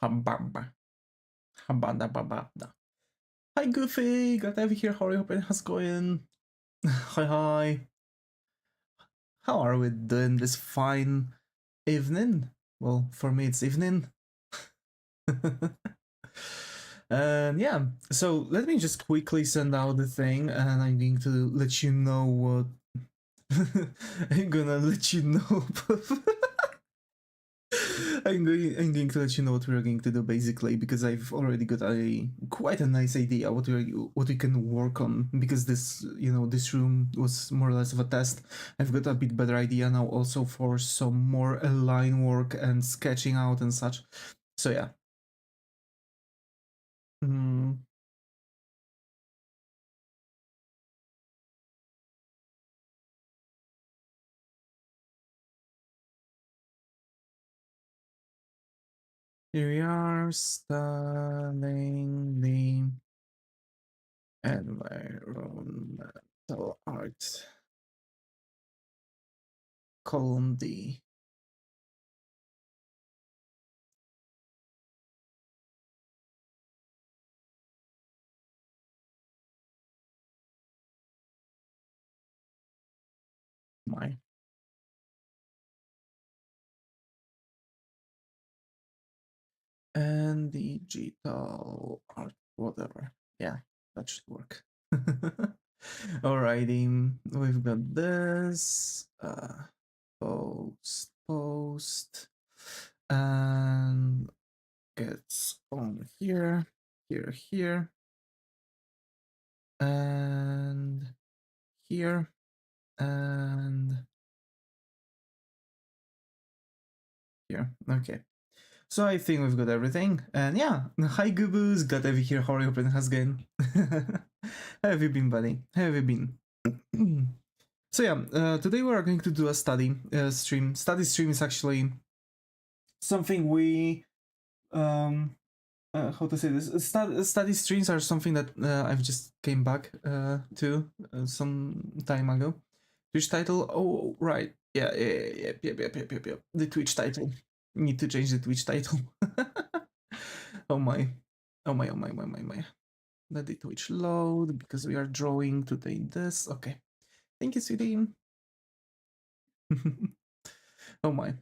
Habamba. Habada babada. Hi Goofy, got Evie here, how are you? Hoping how's it going? Hi. How are we doing this fine evening? Well, for me it's evening. And yeah, so let me just quickly send out the thing and I'm going to let you know what I'm gonna let you know I'm going to let you know what we're going to do basically, because I've already got a quite a nice idea what we can work on, because this this room was more or less of a test. I've got a bit better idea now also for some more line work and sketching out and such. So yeah. Mm. Here we are, starting the environmental art column D. My and digital art, whatever. Yeah, that should work. Alrighty, we've got this. Post, and gets on here, here, and here, and here. Okay. So I think we've got everything, and yeah, hi Gooboos, got Evie here, how are you, hoping has going? How have you been, buddy? How have you been? So yeah, today we are going to do a study stream. Study stream is actually something we, how to say this? Study streams are something that I've just came back to some time ago. Twitch title? Oh, right. Yeah. The Twitch title. Need to change the Twitch title. Oh my. Oh my, oh my. Let the Twitch load because we are drawing today this. Okay. Thank you, sweetie. Oh my.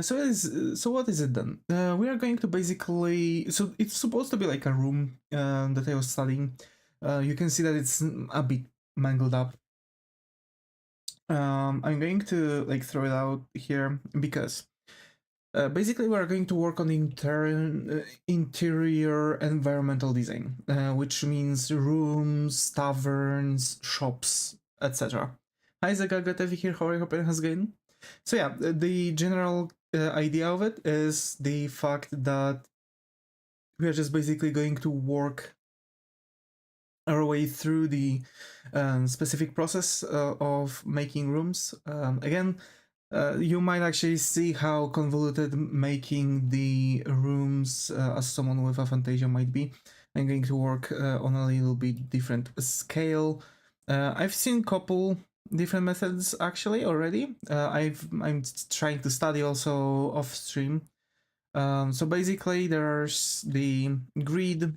So what is it then? We are going to basically, so it's supposed to be like a room that I was studying. You can see that it's a bit mangled up. I'm going to like throw it out here because basically we are going to work on interior environmental design, which means rooms, taverns, shops, etc. Hi Zagagat here, how are you? Hoping has going? So yeah, the general idea of it is the fact that we are just basically going to work our way through the specific process of making rooms. Again, you might actually see how convoluted making the rooms as someone with aphantasia might be. I'm going to work on a little bit different scale. I've seen a couple different methods actually already. I'm trying to study also off stream. So basically, there's the grid.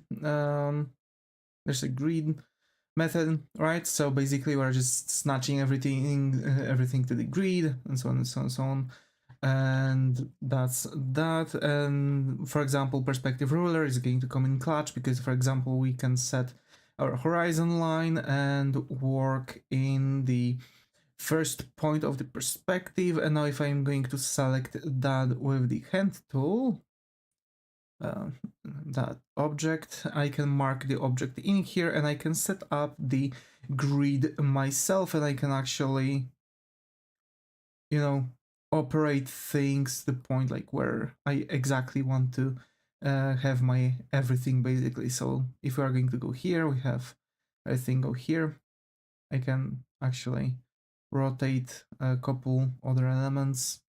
There's a grid method, right? So basically, we're just snatching everything to the grid, and so on and so on and so on. And that's that. And for example, perspective ruler is going to come in clutch because, for example, we can set our horizon line and work in the first point of the perspective. And now if I'm going to select that with the hand tool, that object, I can mark the object in here and I can set up the grid myself, and I can actually, you know, operate things to the point like where I exactly want to have my everything basically. So if we are going to go here, we have everything go here. I can actually rotate a couple other elements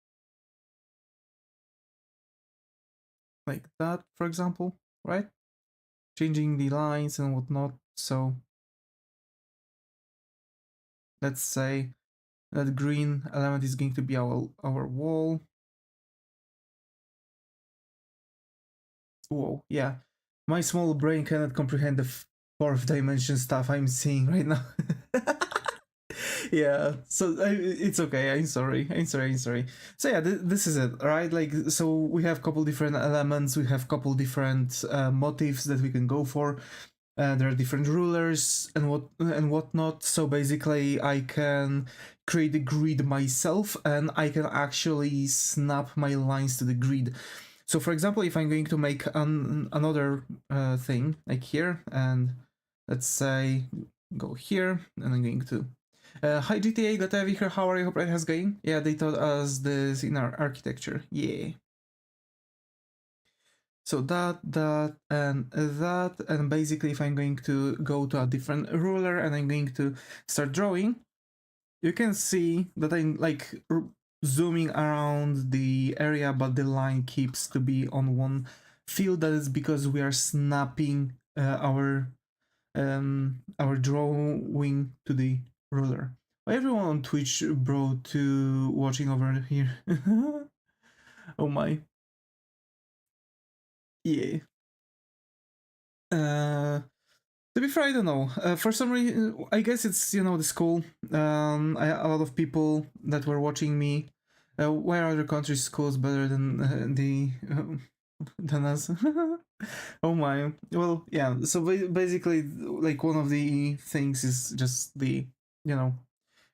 like that, for example, right? Changing the lines and whatnot. So let's say that green element is going to be our wall. Whoa, yeah. My small brain cannot comprehend the fourth dimension stuff I'm seeing right now. Yeah, so it's okay. I'm sorry. I'm sorry. I'm sorry. So yeah, this is it, right? Like, so we have couple different elements. We have couple different motifs that we can go for. There are different rulers and whatnot. So basically, I can create a grid myself, and I can actually snap my lines to the grid. So for example, if I'm going to make another thing like here, and let's say go here, and I'm going to hi GTA.ev here, how are you? Hope it has going. Yeah, they taught us this in our architecture. Yeah. So that, and basically if I'm going to go to a different ruler and I'm going to start drawing, you can see that I'm like zooming around the area, but the line keeps to be on one field. That is because we are snapping our drawing to the ruler. Why everyone on Twitch bro to watching over here? Oh my. Yeah. To be fair, I don't know. For some reason, I guess it's, you know, the school. A lot of people that were watching me. Why are other countries' schools better than than us? Oh my. Well, yeah. So basically, like one of the things is just the, you know,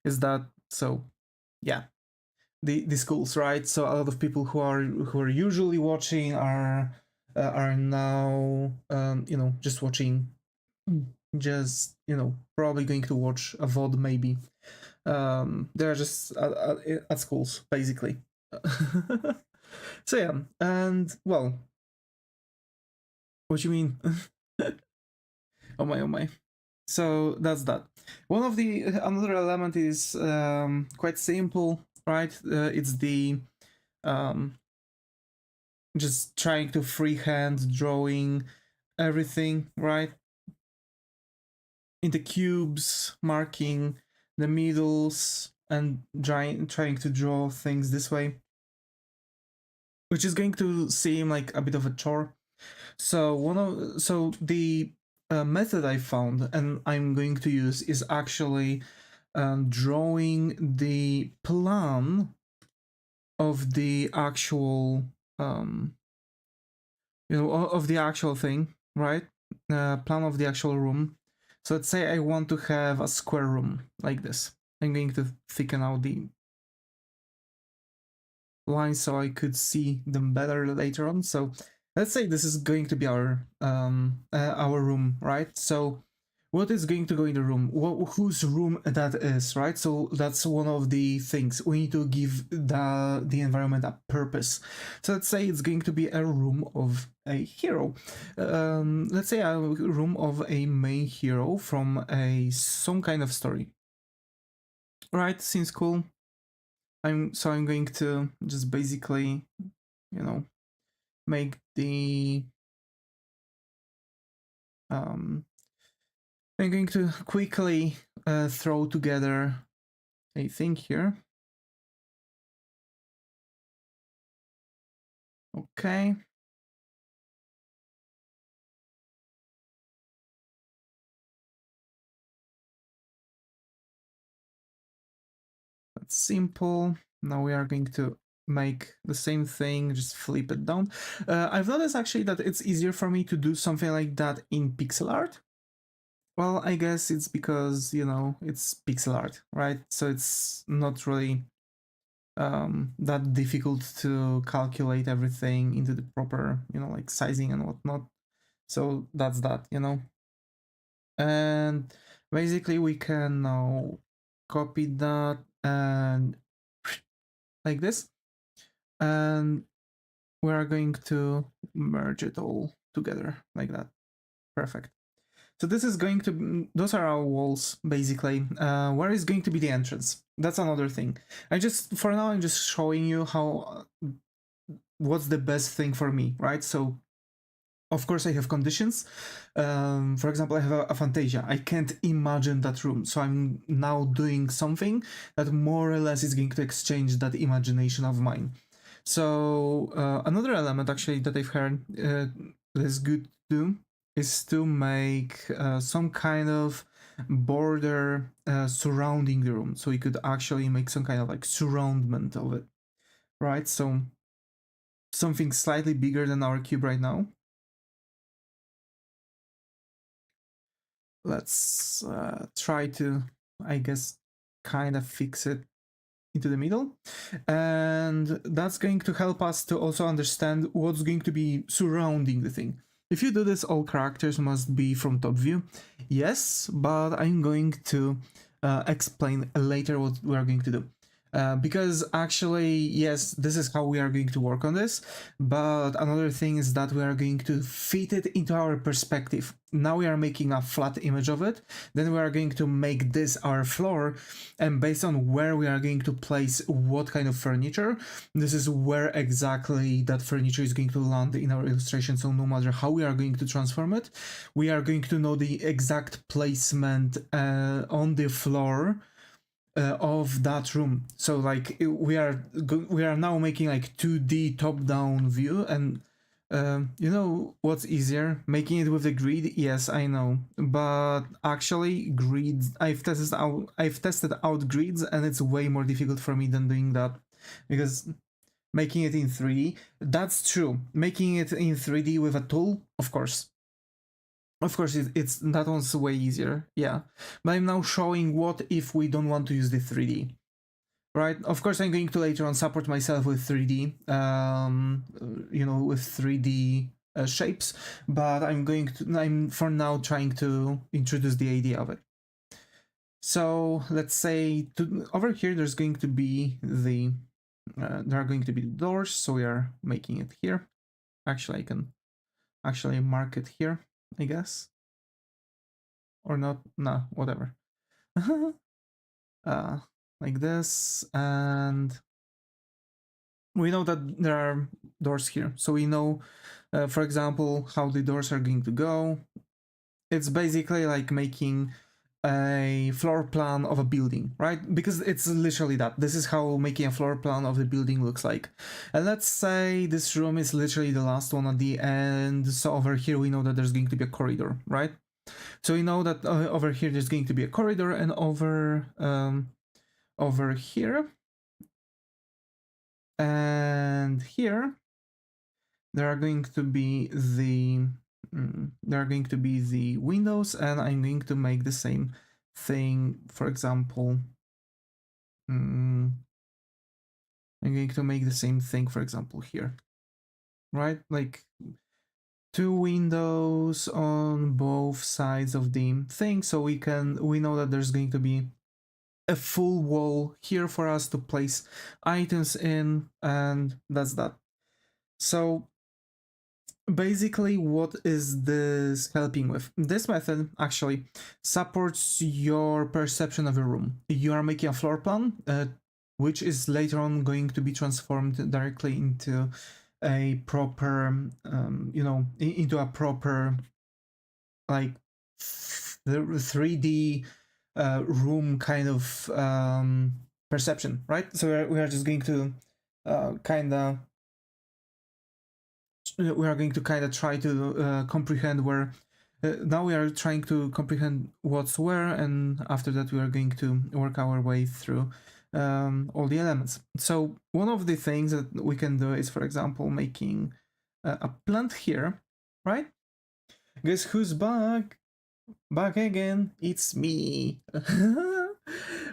is that so, yeah. The schools, right? So a lot of people who are usually watching are now you know, just watching, just, you know, probably going to watch a VOD maybe. They're just at schools basically. So yeah, and well, what you mean? Oh my, oh my. So that's that. One of the another element is quite simple, right? It's the just trying to freehand drawing everything, right? In the cubes, marking the middles, and trying to draw things this way, which is going to seem like a bit of a chore. So the method I found and I'm going to use is actually drawing the plan of the actual you know, of the actual thing, right? Plan of the actual room. So let's say I want to have a square room like this. I'm going to thicken out the lines so I could see them better later on. So let's say this is going to be our room, right? So what is going to go in the room? Whose room that is, right? So that's one of the things. We need to give the environment a purpose. So let's say it's going to be a room of a hero. Let's say a room of a main hero from some kind of story. Right, seems cool. I'm going to just basically, you know, make the I'm going to quickly throw together a thing here. Okay. That's simple. Now we are going to make the same thing, just flip it down. I've noticed actually that it's easier for me to do something like that in pixel art. Well, I guess it's because, you know, it's pixel art, right? So it's not really that difficult to calculate everything into the proper, you know, like sizing and whatnot. So that's that, you know. And basically we can now copy that and like this, and we are going to merge it all together like that. Perfect. So this is going to, those are our walls basically. Where is going to be the entrance? That's another thing. For now I'm just showing you how what's the best thing for me, right? So of course I have conditions. For example, I have a Fantasia. I can't imagine that room, so I'm now doing something that more or less is going to exchange that imagination of mine. So another element actually that I've heard that is good to do is to make some kind of border surrounding the room, so you could actually make some kind of like surroundment of it, right? So something slightly bigger than our cube right now. Let's try to, I guess, kind of fix it into the middle, and that's going to help us to also understand what's going to be surrounding the thing. If you do this, all characters must be from top view. Yes, but I'm going to explain later what we are going to do. Because actually, yes, this is how we are going to work on this, but another thing is that we are going to fit it into our perspective. Now we are making a flat image of it, then we are going to make this our floor, and based on where we are going to place what kind of furniture, this is where exactly that furniture is going to land in our illustration. So no matter how we are going to transform it, we are going to know the exact placement on the floor of that room. So like we are now making like 2D top-down view, and you know what's easier, making it with the grid? Yes, I know, but actually grids, I've tested out grids, and it's way more difficult for me than doing that, because making it in 3D, that's true, making it in 3D with a tool, of course, it's that one's way easier, yeah. But I'm now showing what if we don't want to use the 3D, right? Of course, I'm going to later on support myself with 3D, you know, with 3D shapes, but I'm for now trying to introduce the idea of it. So let's say over here there's going to be the there are going to be the doors, so we are making it here. Actually, I can actually mark it here, I guess. Or not, nah, whatever. Like this, and we know that there are doors here, so we know, for example, how the doors are going to go. It's basically like making a floor plan of a building, right? Because it's literally that. This is how making a floor plan of the building looks like. And let's say this room is literally the last one at the end, so over here we know that there's going to be a corridor, right? So we know that over here there's going to be a corridor, and over here and here there are going to be the windows, and I'm going to make the same thing. For example, I'm going to make the same thing, for example, here, right? Like 2 windows on both sides of the thing, so we know that there's going to be a full wall here for us to place items in, and that's that. So basically, what is this helping with? This method actually supports your perception of a room. You are making a floor plan, which is later on going to be transformed directly into a proper, you know, into a proper like 3D room kind of perception, right? So we are just going to we are going to kind of try to comprehend where. Now we are trying to comprehend what's where, and after that we are going to work our way through all the elements. So one of the things that we can do is, for example, making a plant here, right? Guess who's back? Back again, it's me.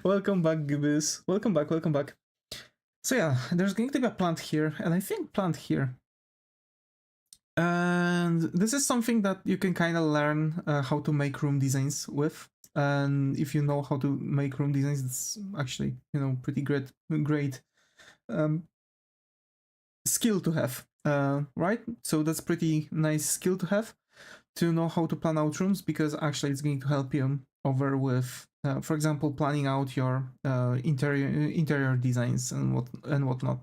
Welcome back, Gibbous. Welcome back, welcome back. So yeah, there's going to be a plant here, and I think plant here. And this is something that you can kind of learn how to make room designs with. And if you know how to make room designs, it's actually, you know, pretty great skill to have, right? So that's pretty nice skill to have, to know how to plan out rooms, because actually it's going to help you over with, for example, planning out your interior designs and whatnot.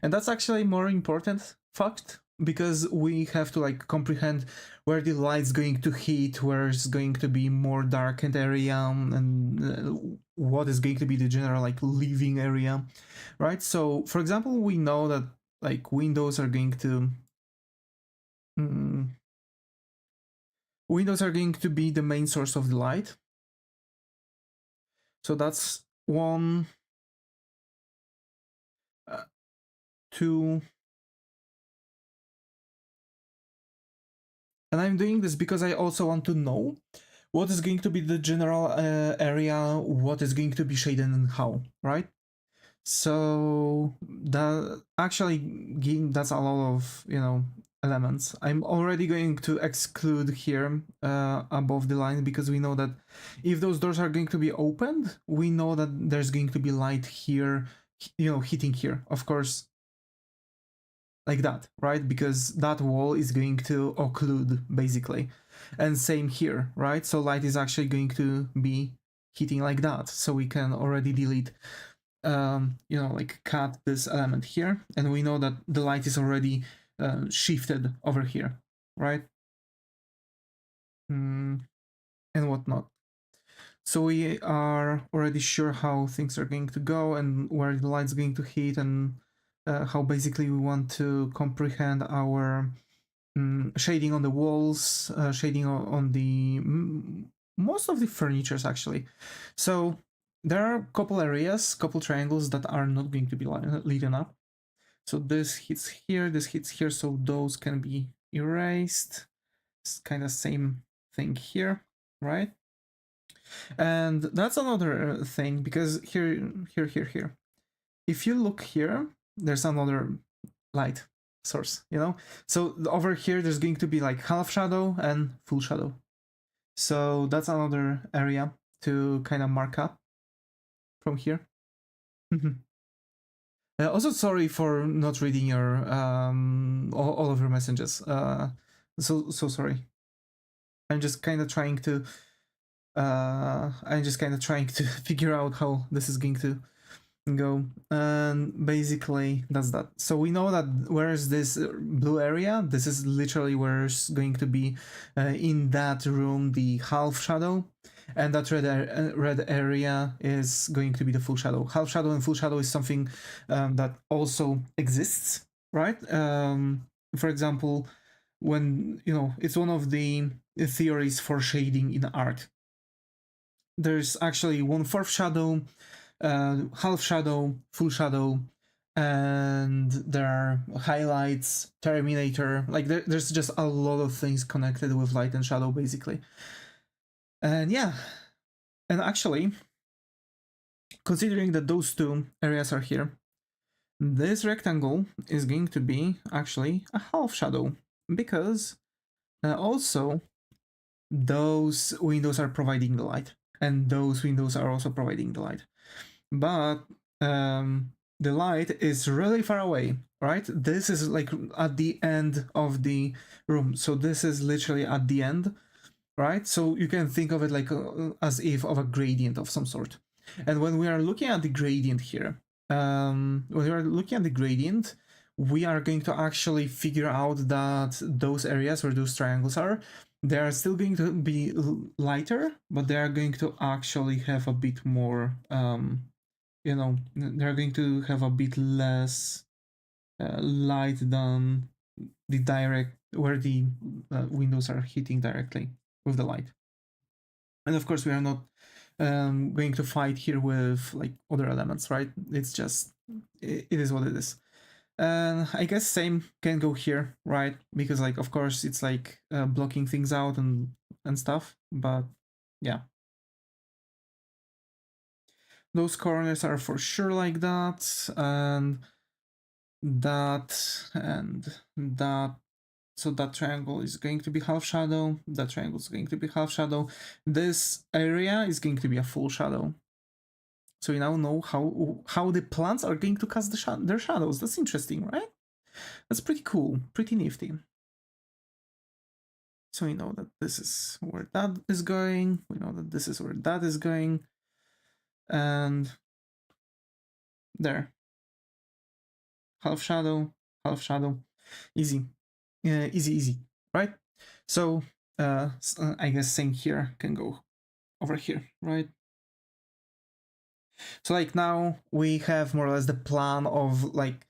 And that's actually more important fact, because we have to like comprehend where the light's going to hit, where it's going to be more darkened area, and what is going to be the general like living area, right? So for example, we know that like windows are going to windows are going to be the main source of the light. So that's 1, 2, and I'm doing this because I also want to know what is going to be the general area, what is going to be shaded and how, right? So that actually that's a lot of, you know, elements. I'm already going to exclude here above the line, because we know that if those doors are going to be opened, we know that there's going to be light here, you know, hitting here, of course, like that, right? Because that wall is going to occlude basically. And same here, right? So light is actually going to be hitting like that. So we can already delete, you know, like cut this element here, and we know that the light is already shifted over here, right? And whatnot. So we are already sure how things are going to go and where the light's going to hit, and how basically we want to comprehend our shading on the walls, shading on the most of the furnitures actually. So there are a couple areas, couple triangles that are not going to be lit up. So this hits here, this hits here, so those can be erased. It's kind of same thing here, right? And that's another thing, because here. If you look here, there's another light source, you know? So over here, there's going to be like half shadow and full shadow. So that's another area to kind of mark up from here. Also, sorry for not reading your all of your messages. So sorry. I'm just kind of trying to figure out how this is going to go, and basically that's that. So we know that where is this blue area, this is literally where it's going to be in that room the half shadow, and that red area is going to be the full shadow. Half shadow and full shadow is something that also exists, right? For example, when, you know, it's one of the theories for shading in art. There's actually 1/4 shadow, half shadow, full shadow, and there are highlights, terminator. Like there's just a lot of things connected with light and shadow basically. And yeah, and actually, considering that those two areas are here, this rectangle is going to be actually a half shadow, because also those windows are providing the light, and those windows are also providing the light. But the light is really far away, right? This is like at the end of the room. So this is literally at the end, right? So you can think of it like as if of a gradient of some sort. And when we are looking at the gradient here, we are going to actually figure out that those areas where those triangles are, they are still going to be lighter, but they are going to actually have a bit more, you know, they're going to have a bit less light than the direct, where the windows are hitting directly with the light. And of course, we are not going to fight here with like other elements, right? It's just, it is what it is. And I guess same can go here, right? Because like, of course, it's like blocking things out and stuff, but yeah. Those corners are for sure like that, and that, and that. So that triangle is going to be half shadow, that triangle is going to be half shadow. This area is going to be a full shadow. So we now know how the plants are going to cast their shadows. That's interesting, right? That's pretty cool, pretty nifty. So we know that this is where that is going. We know that this is where that is going. And there. Half shadow, half shadow. Easy. Easy, right? So I guess same here can go over here, right? So like now we have more or less the plan of like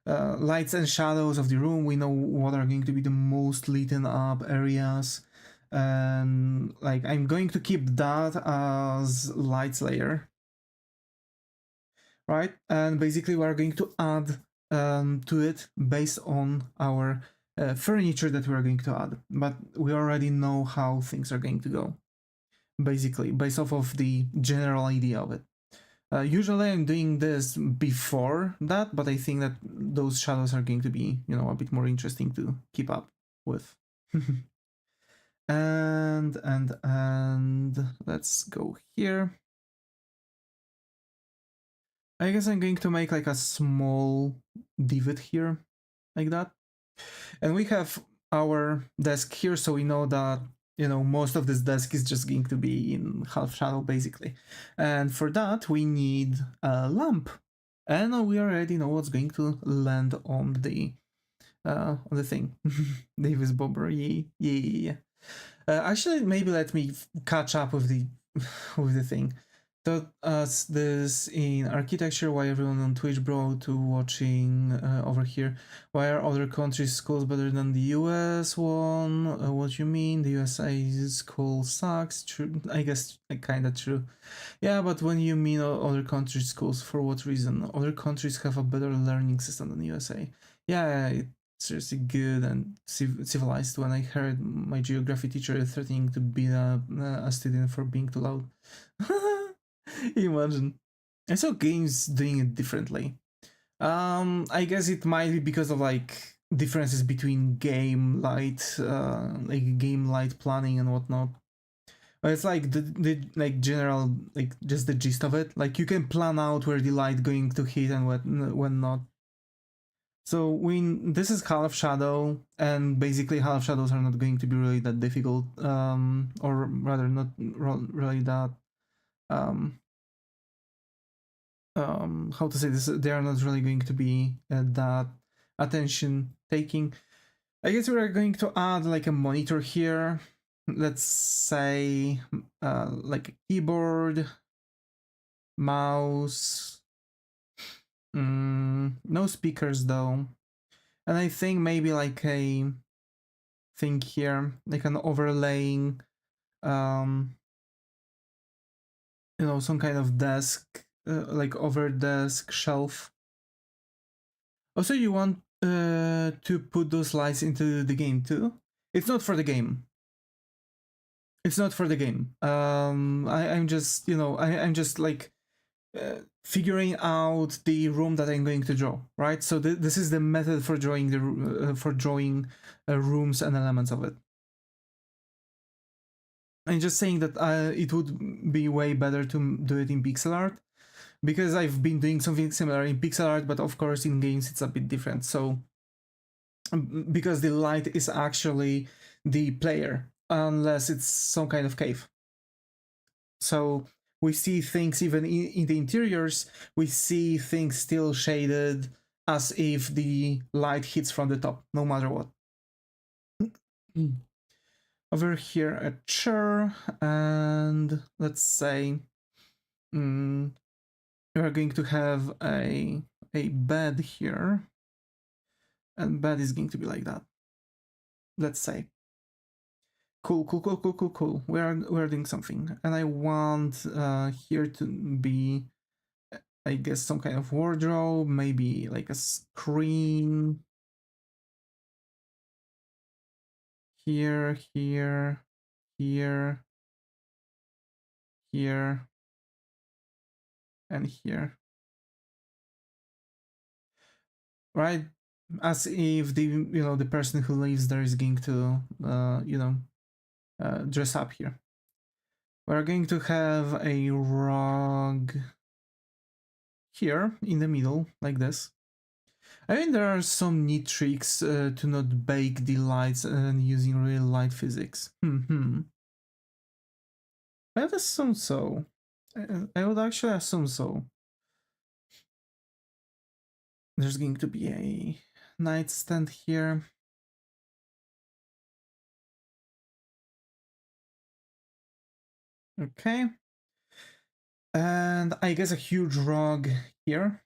lights and shadows of the room. We know what are going to be the most lit up areas, and like I'm going to keep that as lights layer, right? And basically we are going to add to it based on our furniture that we are going to add, but we already know how things are going to go, basically based off of the general idea of it. Usually I'm doing this before that, but I think that those shadows are going to be, you know, a bit more interesting to keep up with. and let's go here. I guess I'm going to make like a small divot here, like that. And we have our desk here, so we know that, you know, most of this desk is just going to be in half shadow, basically. And for that, we need a lamp. And we already know what's going to land on the thing. Davis Bobber, yeah. Actually, maybe let me catch up with the with the thing. Taught us this in architecture. Why everyone on Twitch, bro, to watching over here? Why are other countries' schools better than the US one? What you mean? The USA school sucks. True, I guess kind of true. Yeah, but when you mean other countries' schools, for what reason? Other countries have a better learning system than the USA. Yeah, it's seriously good and civilized. When I heard my geography teacher threatening to beat a student for being too loud. Imagine. I saw games doing it differently. I guess it might be because of like differences between game light planning and whatnot. But it's like the like general, like just the gist of it. Like you can plan out where the light going to hit and when not. So when this is half shadow, and basically half shadows are not going to be really that difficult, or rather not really that um how to say this, they are not really going to be that attention taking. I guess we are going to add like a monitor here, let's say like a keyboard, mouse, no speakers though, and I think maybe like a thing here, like an overlaying, you know, some kind of desk, like over desk shelf. Also, you want to put those lights into the game too? It's not for the game. It's not for the game. I'm just, you know, I'm just like figuring out the room that I'm going to draw, right? So this is the method for drawing the rooms and elements of it. I'm just saying that it would be way better to do it in pixel art, because I've been doing something similar in pixel art, but of course in games it's a bit different. So because the light is actually the player, unless it's some kind of cave. So we see things even in the interiors, we see things still shaded as if the light hits from the top, no matter what. Over here, a chair, and let's say we're going to have a bed here, and bed is going to be like that. Let's say. Cool. We're doing something, and I want here to be, I guess, some kind of wardrobe, maybe like a screen. Here, here, here, here, and here. Right? As if the person who lives there is going to dress up here. We're going to have a rug here in the middle, like this. I mean, there are some neat tricks to not bake the lights and using real light physics. I would assume so. I would actually assume so. There's going to be a nightstand here. Okay. And I guess a huge rug here.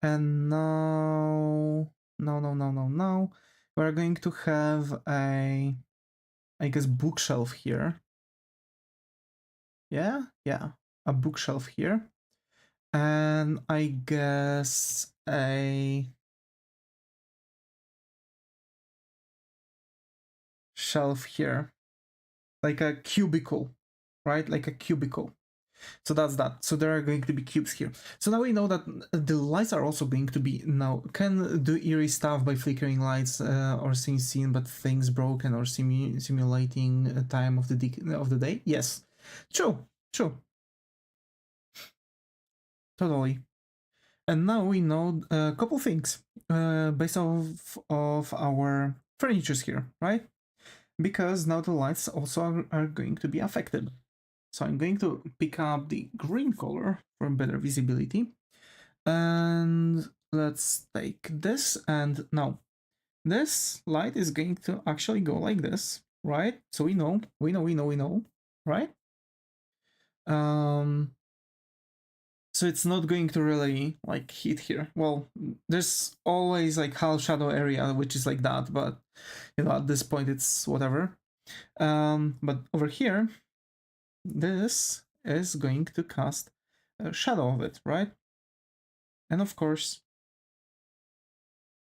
And now, we're going to have a, I guess, bookshelf here. Yeah, a bookshelf here. And I guess a shelf here, like a cubicle, right? Like a cubicle. So that's that. So there are going to be cubes here. So now we know that the lights are also going to be now can do eerie stuff by flickering lights or seeing scene but things broken or simulating time of the day. Yes, true. Totally. And now we know a couple things based off of our furnitures here, right? Because now the lights also are going to be affected. So I'm going to pick up the green color for better visibility. And let's take this. And now this light is going to actually go like this, right? So we know, right? So it's not going to really like hit here. Well, there's always like half shadow area, which is like that, but you know, at this point it's whatever. But over here, this is going to cast a shadow of it, right? And of course,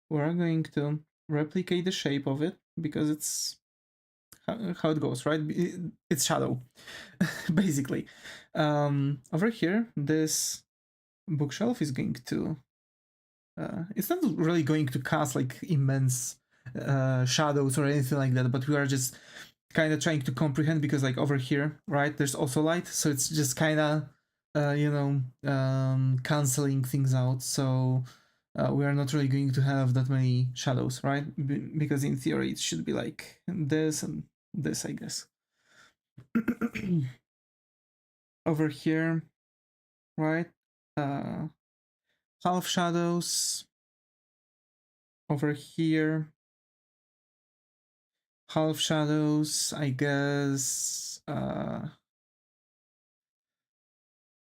we're going to replicate the shape of it because it's how it goes, right? It's shadow, basically. Over here, this bookshelf is going to it's not really going to cast like immense shadows or anything like that, but we are just kind of trying to comprehend because like over here, right, there's also light, so it's just kind of canceling things out. So we are not really going to have that many shadows, right? Because in theory it should be like this and this, I guess. Over here, right, half shadows. Over here, half shadows, I guess,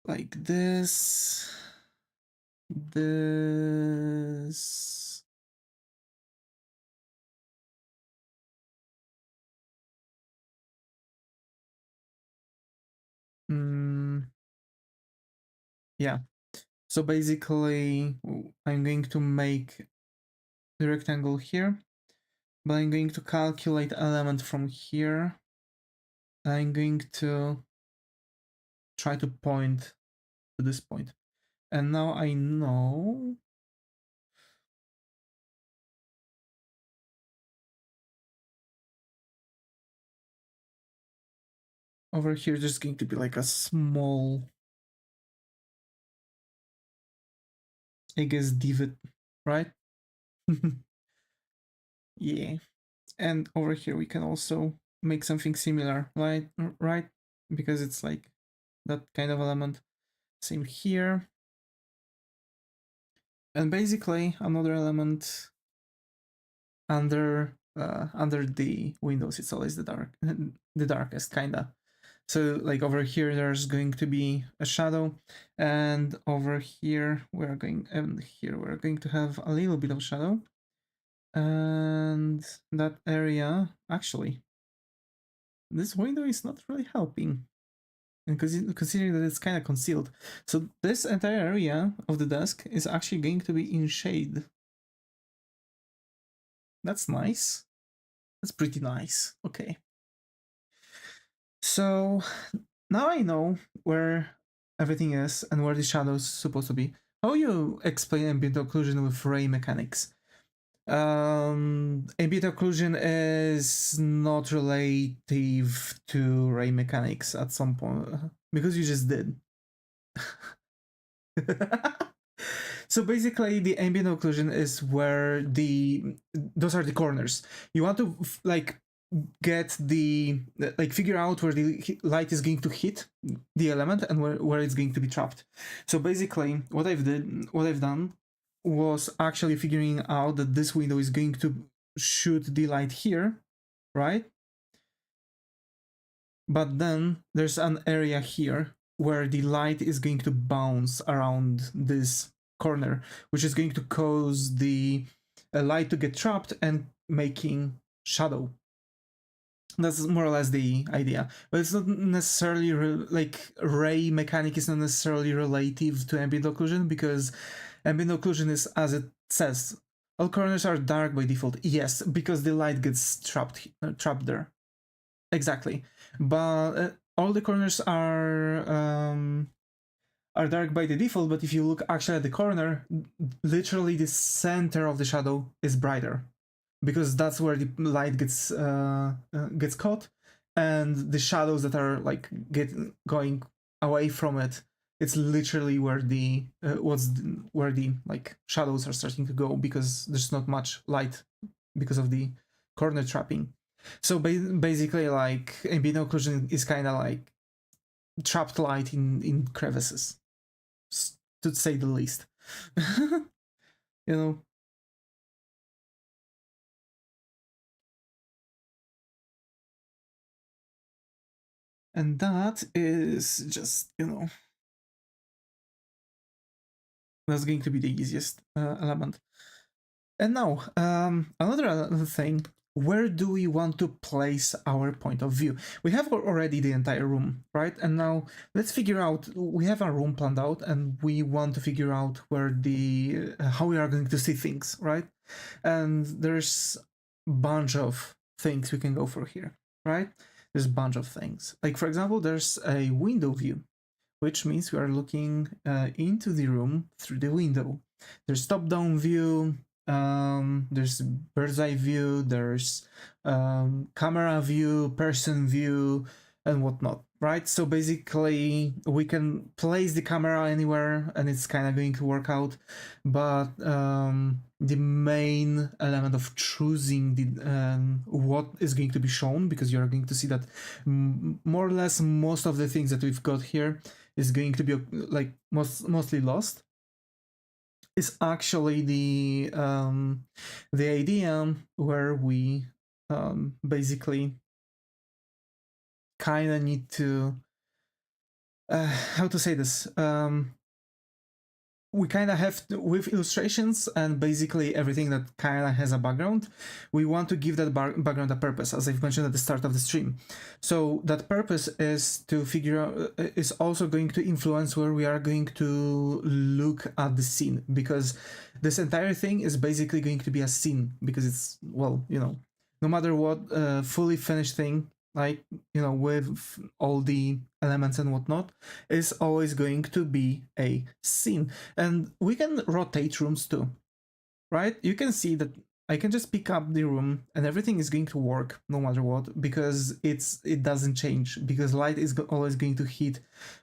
like this, this, yeah. So basically, I'm going to make the rectangle here, but I'm going to calculate element from here. I'm going to try to point to this point. And now I know over here there's going to be like a small, I guess, divot, right? Yeah. And over here we can also make something similar, right? Because it's like that kind of element. Same here. And basically another element under the windows. It's always the darkest, kinda. So like over here there's going to be a shadow, and over here we're going to have a little bit of shadow. And that area, actually, this window is not really helping, and considering that it's kind of concealed. So this entire area of the desk is actually going to be in shade. That's nice. That's pretty nice. Okay. So now I know where everything is and where the shadow's supposed to be. How you explain ambient occlusion with ray mechanics? Ambient occlusion is not relative to ray mechanics at some point because you just did. So basically the ambient occlusion is where those are the corners. You want to like get the figure out where the light is going to hit the element and where it's going to be trapped. So basically what I've done was actually figuring out that this window is going to shoot the light here, right? But then there's an area here where the light is going to bounce around this corner, which is going to cause the light to get trapped and making shadow. That's more or less the idea, but it's not necessarily like ray mechanic is not necessarily relative to ambient occlusion, because ambient occlusion is, as it says, all corners are dark by default. Yes, because the light gets trapped there. Exactly, but all the corners are dark by the default. But if you look actually at the corner, literally the center of the shadow is brighter, because that's where the light gets caught, and the shadows that are like going away from it, it's literally where the where the like shadows are starting to go, because there's not much light because of the corner trapping. So basically, like ambient occlusion is kind of like trapped light in crevices, to say the least. You know. And that is just, that's going to be the easiest element. And now, another thing, where do we want to place our point of view? We have already the entire room, right? And now let's figure out, we have our room planned out, and we want to figure out where how we are going to see things, right? And there's a bunch of things we can go for here, right? There's a bunch of things. Like, for example, there's a window view, which means we are looking into the room through the window. There's top-down view, there's bird's eye view, there's camera view, person view, and whatnot, right? So basically, we can place the camera anywhere, and it's kind of going to work out. But the main element of choosing the what is going to be shown, because you're going to see that more or less most of the things that we've got here is going to be like mostly lost, is actually the idea where we basically kind of need to how to say this, we kind of have to, with illustrations and basically everything that kind of has a background, we want to give that background a purpose, as I've mentioned at the start of the stream. So that purpose is to figure out, is also going to influence where we are going to look at the scene, because this entire thing is basically going to be a scene, because it's, well, no matter what, fully finished thing, like, with all the elements and whatnot, is always going to be a scene. And we can rotate rooms too, right? You can see that I can just pick up the room and everything is going to work no matter what, because it doesn't change, because light is always going to hit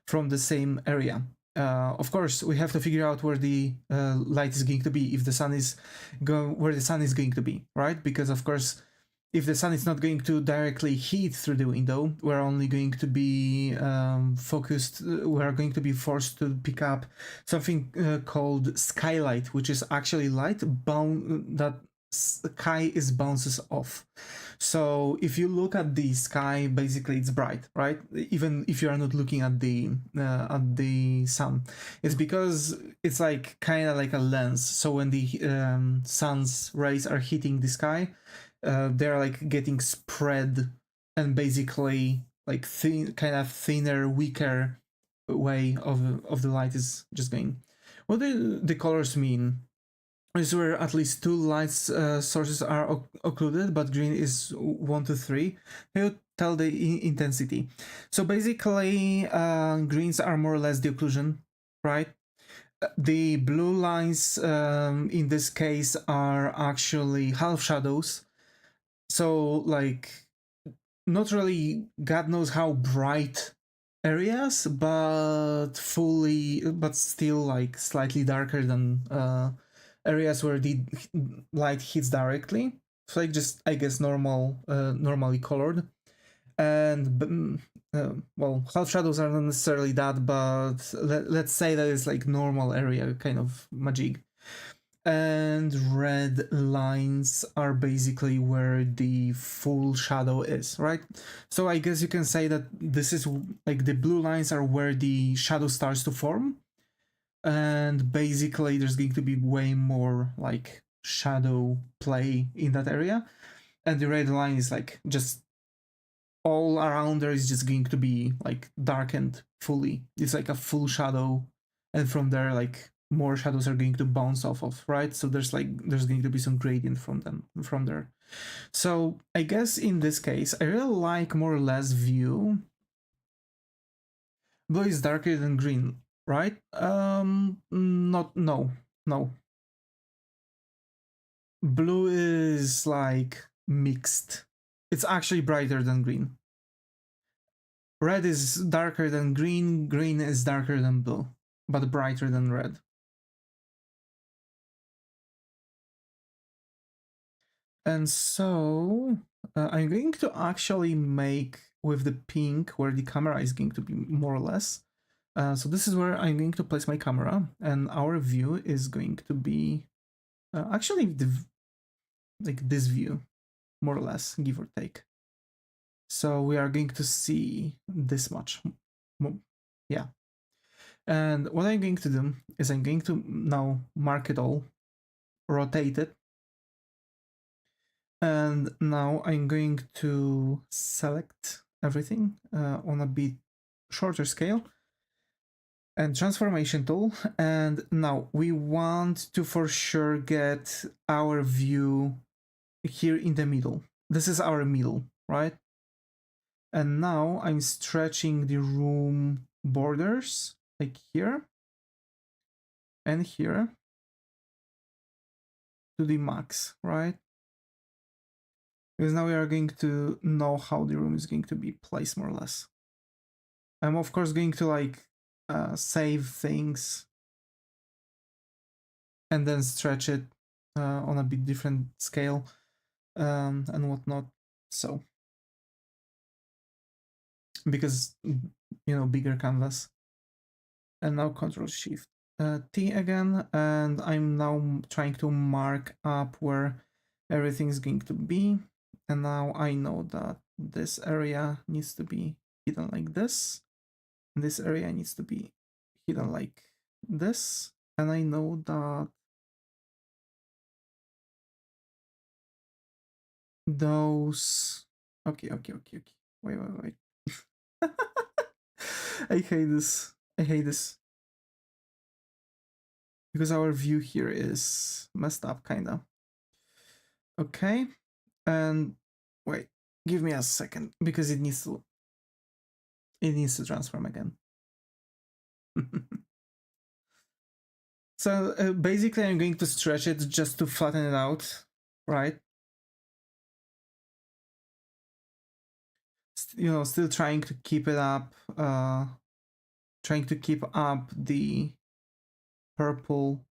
from the same area. Of course, we have to figure out where the light is going to be, if the sun is where the sun is going to be, right? Because of course, if the sun is not going to directly hit through the window, we're only going to be focused, we're going to be forced to pick up something called skylight, which is actually light that sky is bounces off. So if you look at the sky, basically it's bright, right? Even if you are not looking at the sun, it's because it's like kind of like a lens. So when the sun's rays are hitting the sky, they're like getting spread, and basically like kind of thinner, weaker way of the light is just going. What do the colors mean? Is where at least two light sources are occluded, but green is 1 to 3. You tell the intensity. So basically, greens are more or less the occlusion, right? The blue lines in this case are actually half shadows. So like, not really God knows how bright areas, but still like slightly darker than areas where the light hits directly. So like, just, I guess, normally colored. And well, half shadows are not necessarily that, but let's say that it's like normal area kind of magic. And red lines are basically where the full shadow is, right? So I guess you can say that this is like, the blue lines are where the shadow starts to form, and basically there's going to be way more like shadow play in that area, and the red line is like just all around there is just going to be like darkened fully. It's like a full shadow, and from there like more shadows are going to bounce off of, right? So there's going to be some gradient from there. So I guess in this case I really like more or less view. Blue is darker than green, right? Not no. Blue is like mixed. It's actually brighter than green. Red is darker than green, green is darker than blue, but brighter than red. And so I'm going to actually make with the pink where the camera is going to be more or less. So this is where I'm going to place my camera, and our view is going to be actually like this view, more or less, give or take. So we are going to see this much. Yeah. And what I'm going to do is I'm going to now mark it all, rotate it, and now I'm going to select everything on a bit shorter scale and transformation tool. And now we want to for sure get our view here in the middle. This is our middle, right? And now I'm stretching the room borders like here and here to the max, right? Because now we are going to know how the room is going to be placed more or less. I'm of course going to like save things and then stretch it on a bit different scale and whatnot. So because bigger canvas. And now Control Shift T again, and I'm now trying to mark up where everything's going to be. And now I know that this area needs to be hidden like this. And this area needs to be hidden like this. And I know that those... Okay. Wait. I hate this. Because our view here is messed up, kinda. Okay, and wait, give me a second because it needs to transform again. So basically I'm going to stretch it just to flatten it out, right? Still trying to keep it up, trying to keep up the purple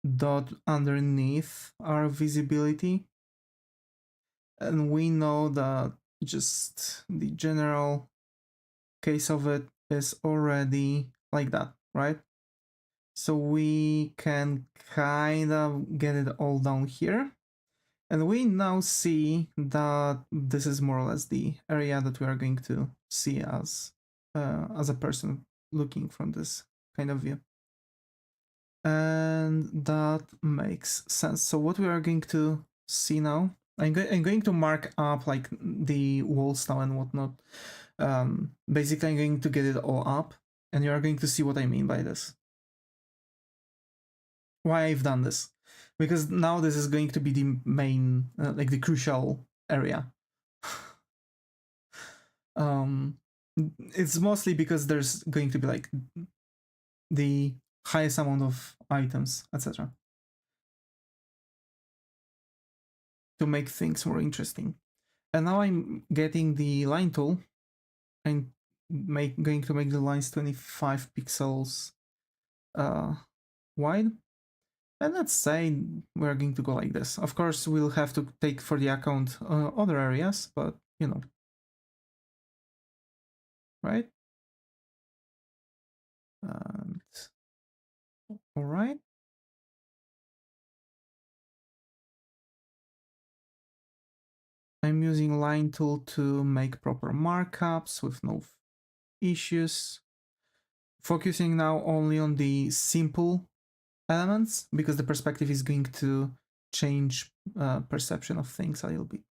dot underneath our visibility. And we know that just the general case of it is already like that, right? So we can kind of get it all down here. And we now see that this is more or less the area that we are going to see as a person looking from this kind of view. And that makes sense. So what we are going to see now, I'm going to mark up like the walls now and whatnot. Basically, I'm going to get it all up, and you are going to see what I mean by this. Why I've done this. Because now this is going to be the main, like the crucial area. It's mostly because there's going to be like the highest amount of items, etc. to make things more interesting. And now I'm getting the line tool. I'm going to make the lines 25 pixels wide. And let's say we're going to go like this. Of course, we'll have to take for the account other areas, but right? And all right. I'm using line tool to make proper markups with no issues. focusing now only on the simple elements because the perspective is going to change perception of things a little bit.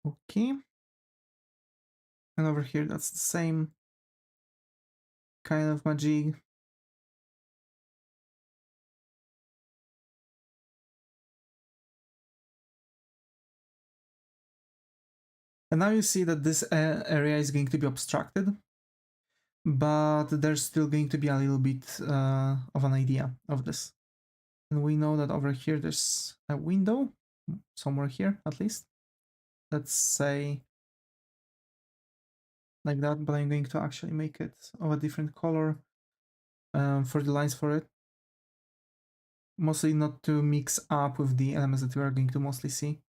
Okay. And over here, that's the same kind of magic. And now you see that this area is going to be obstructed, but there's still going to be a little bit of an idea of this. And we know that over here there's a window, somewhere here at least. Let's say like that, but I'm going to actually make it of a different color for the lines for it. Mostly not to mix up with the elements that we are going to mostly see.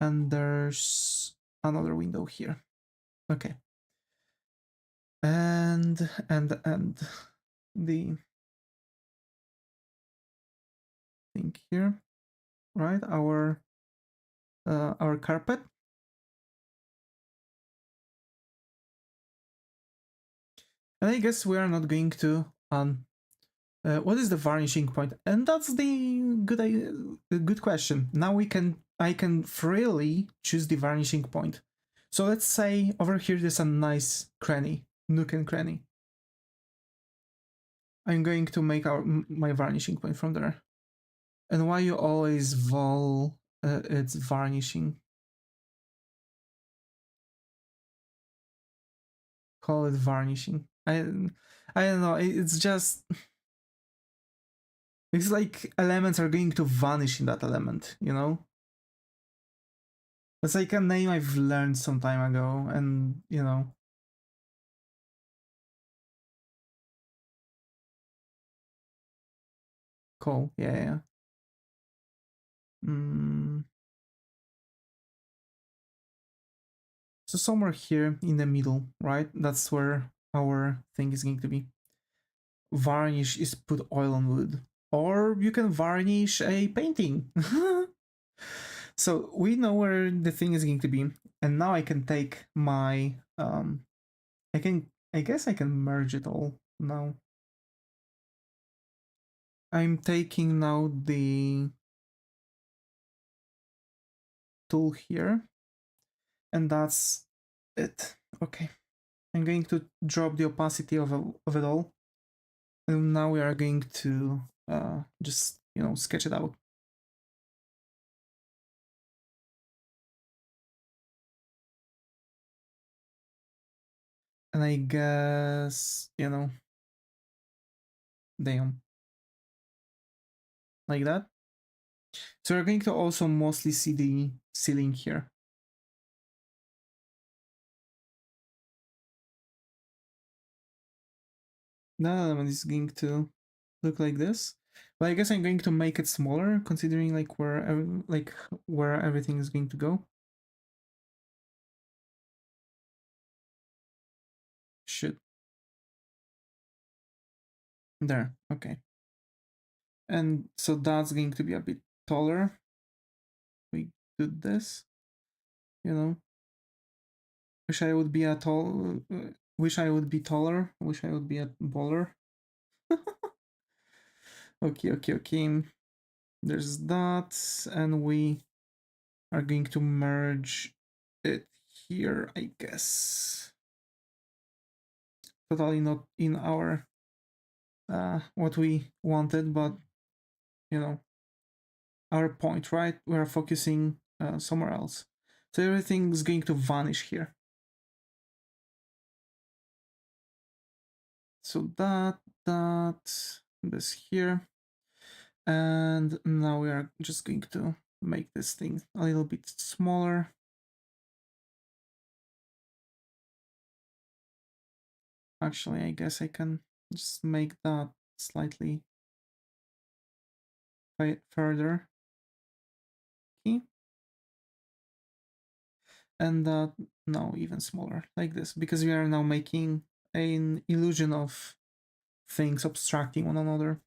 And there's another window here. Okay. And the thing here, right? Our carpet. And I guess we are not going to what is the vanishing point? And that's the good question. Now I can freely choose the vanishing point. So let's say over here there's a nice cranny, nook and cranny. I'm going to make my vanishing point from there. And why you always vol it's varnishing? Call it varnishing. I don't know. It's just it's like elements are going to vanish in that element, you know? It's like a name I've learned some time ago, and you know. Cool. Yeah. So somewhere here in the middle, right? That's where our thing is going to be. Varnish is put oil on wood. Or you can varnish a painting. So we know where the thing is going to be. And now I can take my I guess I can merge it all now. I'm taking now the tool here. And that's it. Okay. I'm going to drop the opacity of it all. And now we are going to just, you know, sketch it out. And I guess, you know, damn. Like that. So we're going to also mostly see the ceiling here. That element is going to look like this. But I guess I'm going to make it smaller, considering like where everything is going to go. Should. There, okay. And so that's going to be a bit taller. We do this, you know. Wish I would be a tall. Wish I would be taller. Wish I would be a baller. Okay. There's that, and we are going to merge it here, I guess. Totally not in our what we wanted, but you know, our point, right? We're focusing somewhere else. So everything is going to vanish here. So this here. And now we are just going to make this thing a little bit smaller. Actually, I guess I can just make that slightly further. Okay. And that now even smaller, like this, because we are now making an illusion of things obstructing one another.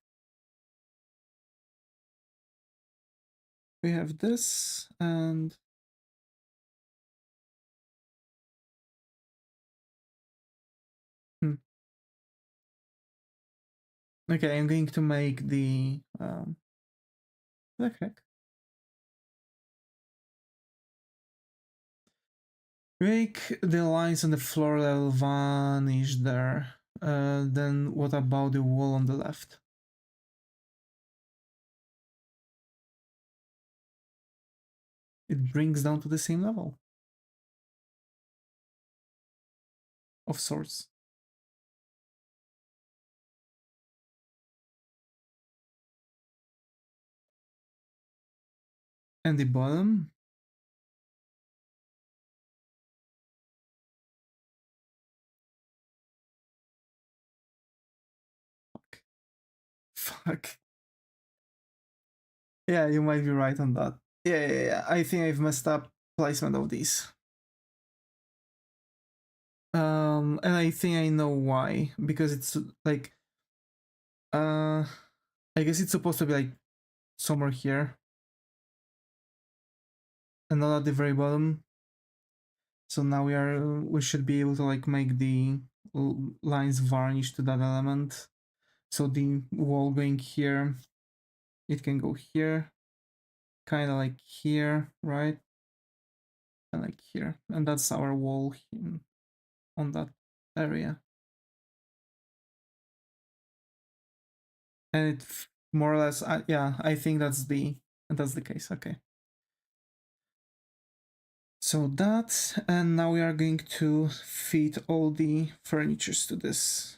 we have this and okay, I'm going to make the what the heck? Make the lines on the floor level vanish there. Then what about the wall on the left? It brings down to the same level. Of sorts. And the bottom? Fuck. Yeah, you might be right on that. Yeah. I think I've messed up placement of these. And I think I know why. Because it's like I guess it's supposed to be like somewhere here. And not at the very bottom. So now we should be able to like make the lines varnish to that element. So the wall going here, it can go here, kind of like here, right? And like here. And that's our wall on that area. And it more or less, yeah, I think that's the case. Okay. So that, and now we are going to fit all the furnitures to this.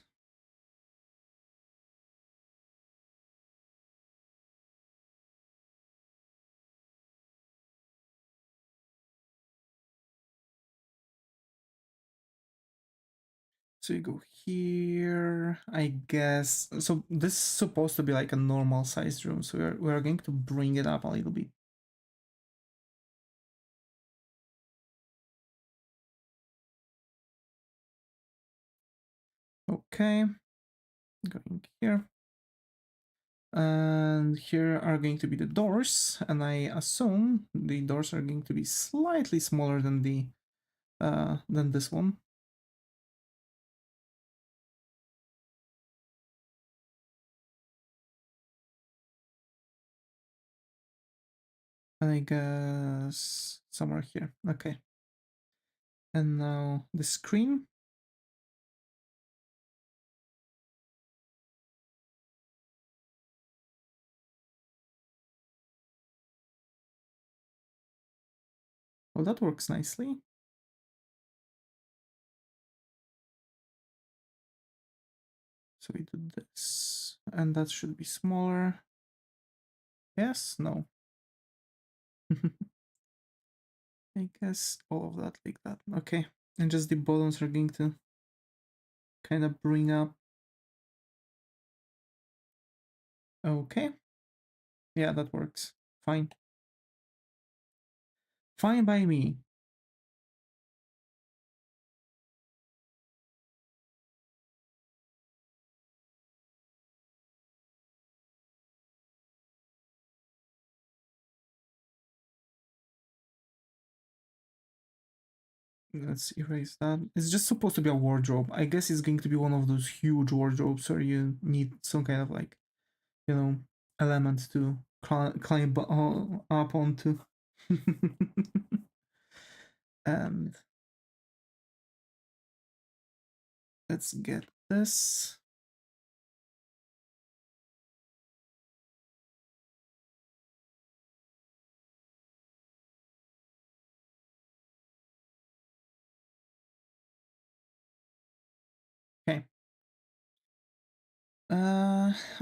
So you go here, I guess. So this is supposed to be like a normal sized room. So we're going to bring it up a little bit. Okay, going here. And here are going to be the doors, and I assume the doors are going to be slightly smaller than the than this one. I guess somewhere here. Okay. And now the screen. Well, that works nicely. So we do this, and that should be smaller. Yes, no. I guess all of that like that. Okay, and just the bottoms are going to kind of bring up. Okay. Yeah, that works. Fine. Fine by me. Let's erase that. It's just supposed to be a wardrobe. I guess it's going to be one of those huge wardrobes where you need some kind of like, you know, element to climb up onto. And let's get this. Okay.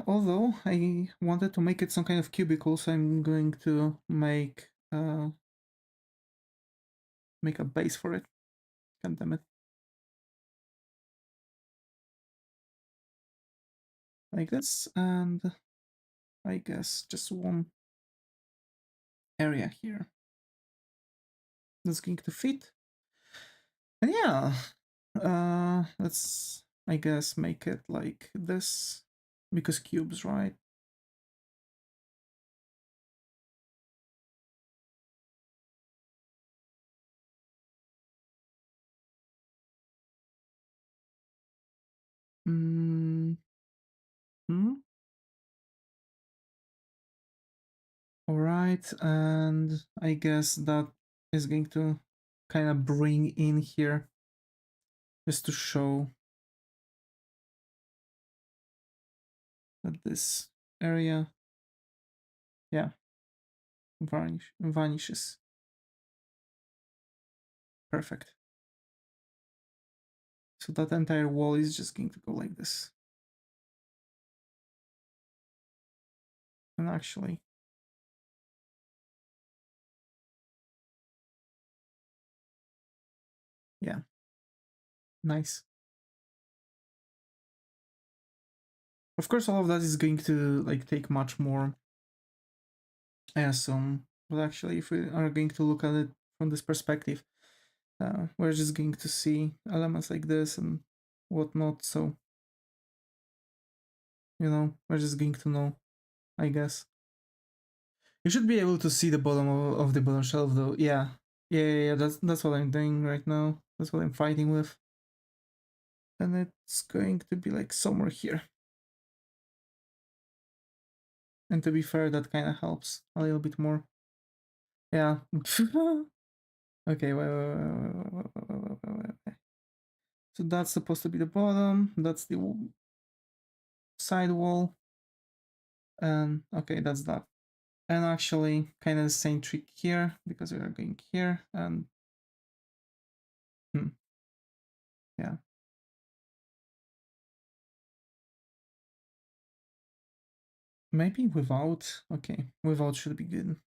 Although I wanted to make it some kind of cubicle, so I'm going to make a base for it. God damn it. Like this, and I guess just one area here. That's going to fit. And yeah, let's, I guess, make it like this, because cubes, right? Mm. Hmm? All right, and I guess that is going to kind of bring in here just to show that this area, yeah, vanishes. Perfect. So that entire wall is just going to go like this. And actually, yeah, nice. Of course, all of that is going to like take much more awesome. But actually, if we are going to look at it from this perspective, we're just going to see elements like this and whatnot. So, you know, we're just going to know, I guess. You should be able to see the bottom of the bottom shelf though. Yeah. Yeah, that's what I'm doing right now. That's what I'm fighting with. And it's going to be like somewhere here. And to be fair, that kind of helps a little bit more. Yeah. Okay, wait. So that's supposed to be the bottom. That's the side wall. And okay, that's that. And actually, kind of the same trick here because we are going here and yeah. Maybe without. Okay, without should be good.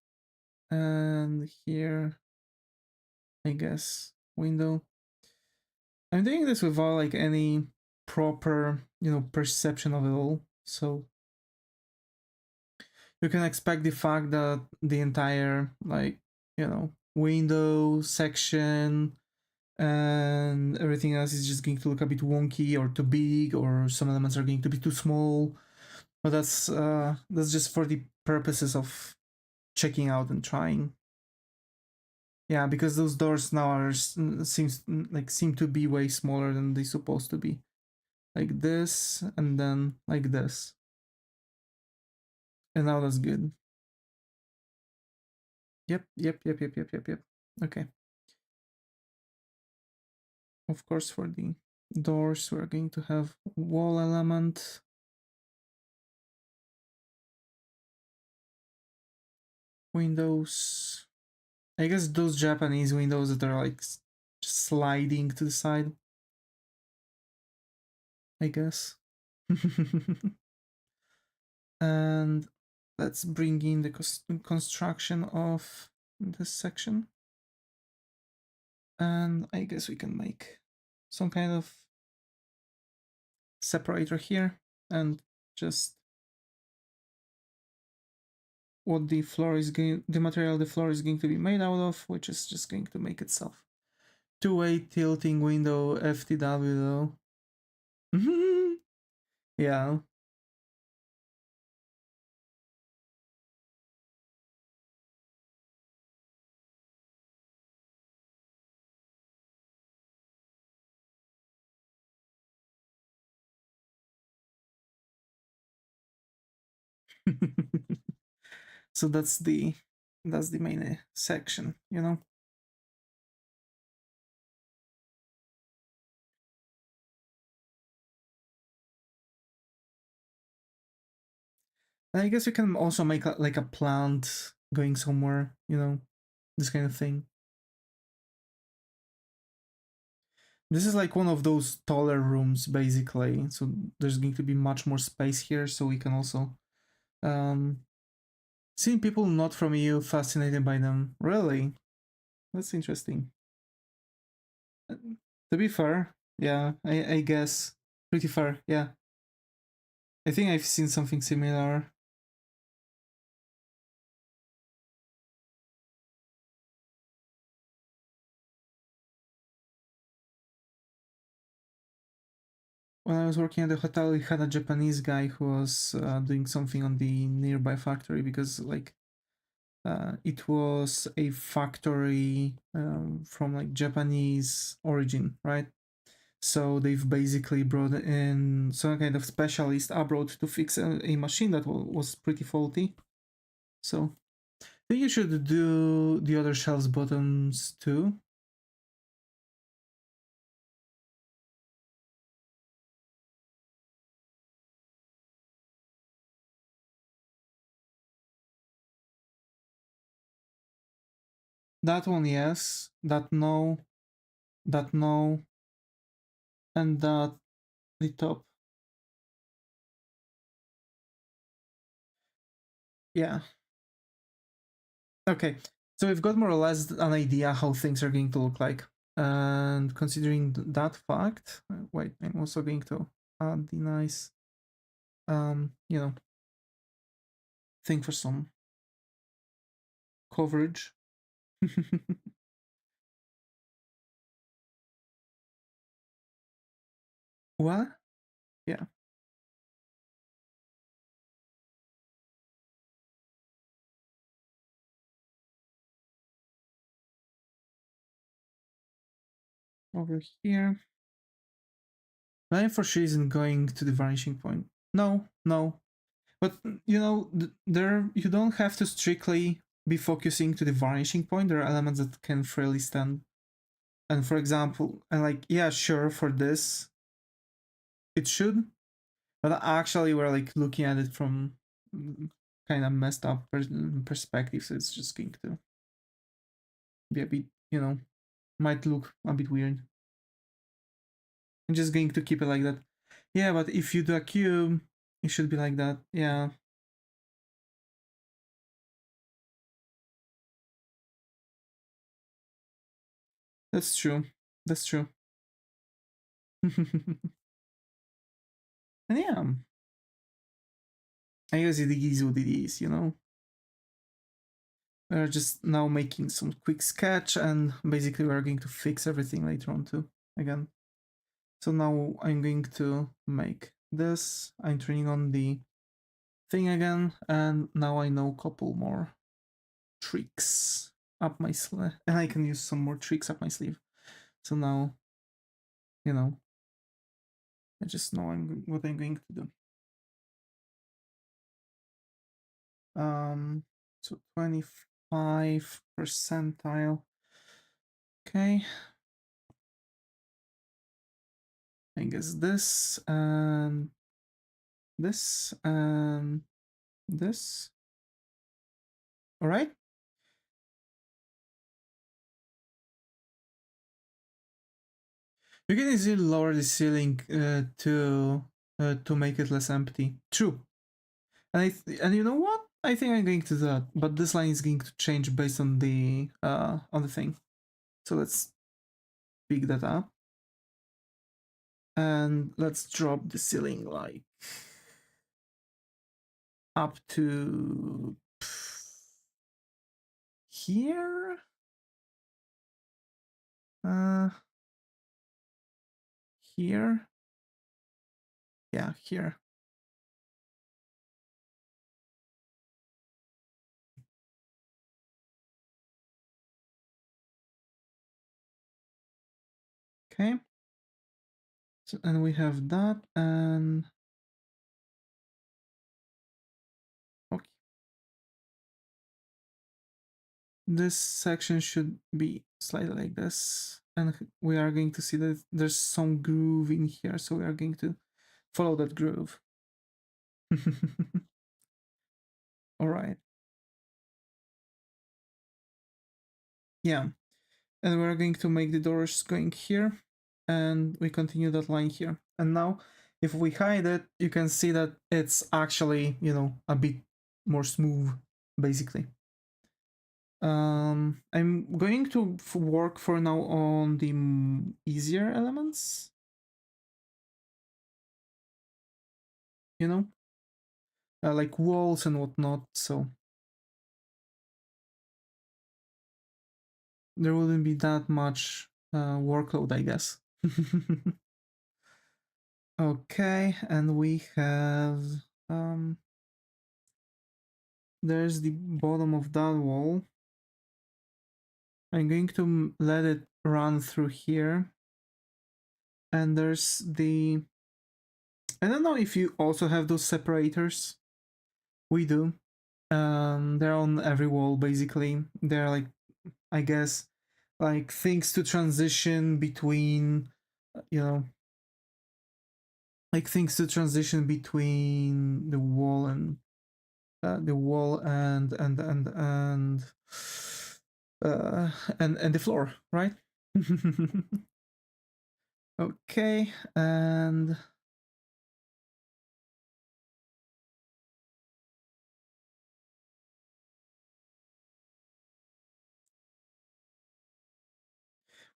And here, I guess, window. I'm doing this without like any proper, you know, perception of it all. So you can expect the fact that the entire like, you know, window section and everything else is just going to look a bit wonky or too big, or some elements are going to be too small. But that's just for the purposes of checking out and trying. Yeah, because those doors now are seem to be way smaller than they're supposed to be. Like this, and then like this. And now that's good. Yep. Okay. Of course, for the doors, we're going to have wall element. Windows. I guess those Japanese windows that are like sliding to the side. I guess. And let's bring in the construction of this section. And I guess we can make some kind of separator here and just what the floor is going, the material the floor is going to be made out of, which is just going to make itself. Two-way tilting window FTW though. Yeah. So that's the main section, you know. And I guess we can also make like a plant going somewhere, you know, this kind of thing. This is like one of those taller rooms, basically. So there's going to be much more space here, so we can also seeing people not from EU fascinated by them. Really, that's interesting. To be fair, yeah, I guess pretty fair. Yeah, I think I've seen something similar. When I was working at the hotel, we had a Japanese guy who was doing something on the nearby factory because, like, it was a factory from like Japanese origin, right? So they've basically brought in some kind of specialist abroad to fix a machine that was pretty faulty. So I think you should do the other shelves bottoms too. That one, yes. That no. That no. And that the top. Yeah. Okay. So we've got more or less an idea how things are going to look like. And considering that fact, wait, I'm also going to add the nice, you know, thing for some coverage. What? Yeah. Over here. Nine for sure isn't going to the vanishing point. No, no. But you know, there you don't have to strictly be focusing to the vanishing point. There are elements that can freely stand. And for example, and like, yeah, sure, for this, it should. But actually, we're like looking at it from kind of messed up perspective, so it's just going to be a bit, might look a bit weird. I'm just going to keep it like that. Yeah, but if you do a cube, it should be like that. Yeah. That's true. That's true. And yeah, I guess it is what it is. We're just now making some quick sketch and basically we're going to fix everything later on too, again. So now I'm going to make this. I'm turning on the thing again, and now I know a couple more tricks up my sleeve, and I can use some more tricks up my sleeve. So now, I just know what I'm going to do. So 25 percentile. Okay. I guess this and this and this. All right. You can easily lower the ceiling to make it less empty. True. And you know what? I think I'm going to do that, but this line is going to change based on the thing. So let's pick that up. And let's drop the ceiling like up to here. Here. Yeah, here. Okay. So, and we have that, and okay. This section should be slightly like this, and we are going to see that there's some groove in here, so we are going to follow that groove. All right. Yeah, and we're going to make the doors going here, and we continue that line here. And now, if we hide it, you can see that it's actually, a bit more smooth, basically. I'm going to work for now on the easier elements. Like walls and whatnot, so there wouldn't be that much workload, I guess. Okay, and we have there's the bottom of that wall. I'm going to let it run through here, And there's the, I don't know if you also have those separators. We do. They're on every wall basically. They're like, I guess, like things to transition between, you know, like things to transition between the wall and uh, and the floor, right? Okay, and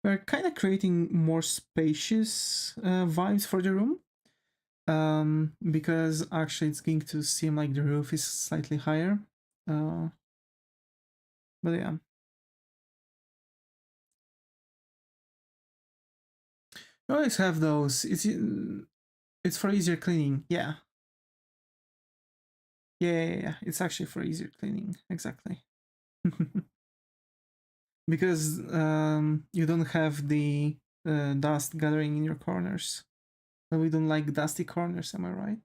we're kind of creating more spacious vibes for the room. Because actually it's going to seem like the roof is slightly higher. But yeah. You always have those. It's for easier cleaning. Yeah. Yeah. It's actually for easier cleaning. Exactly. Because you don't have the dust gathering in your corners. But we don't like dusty corners, am I right?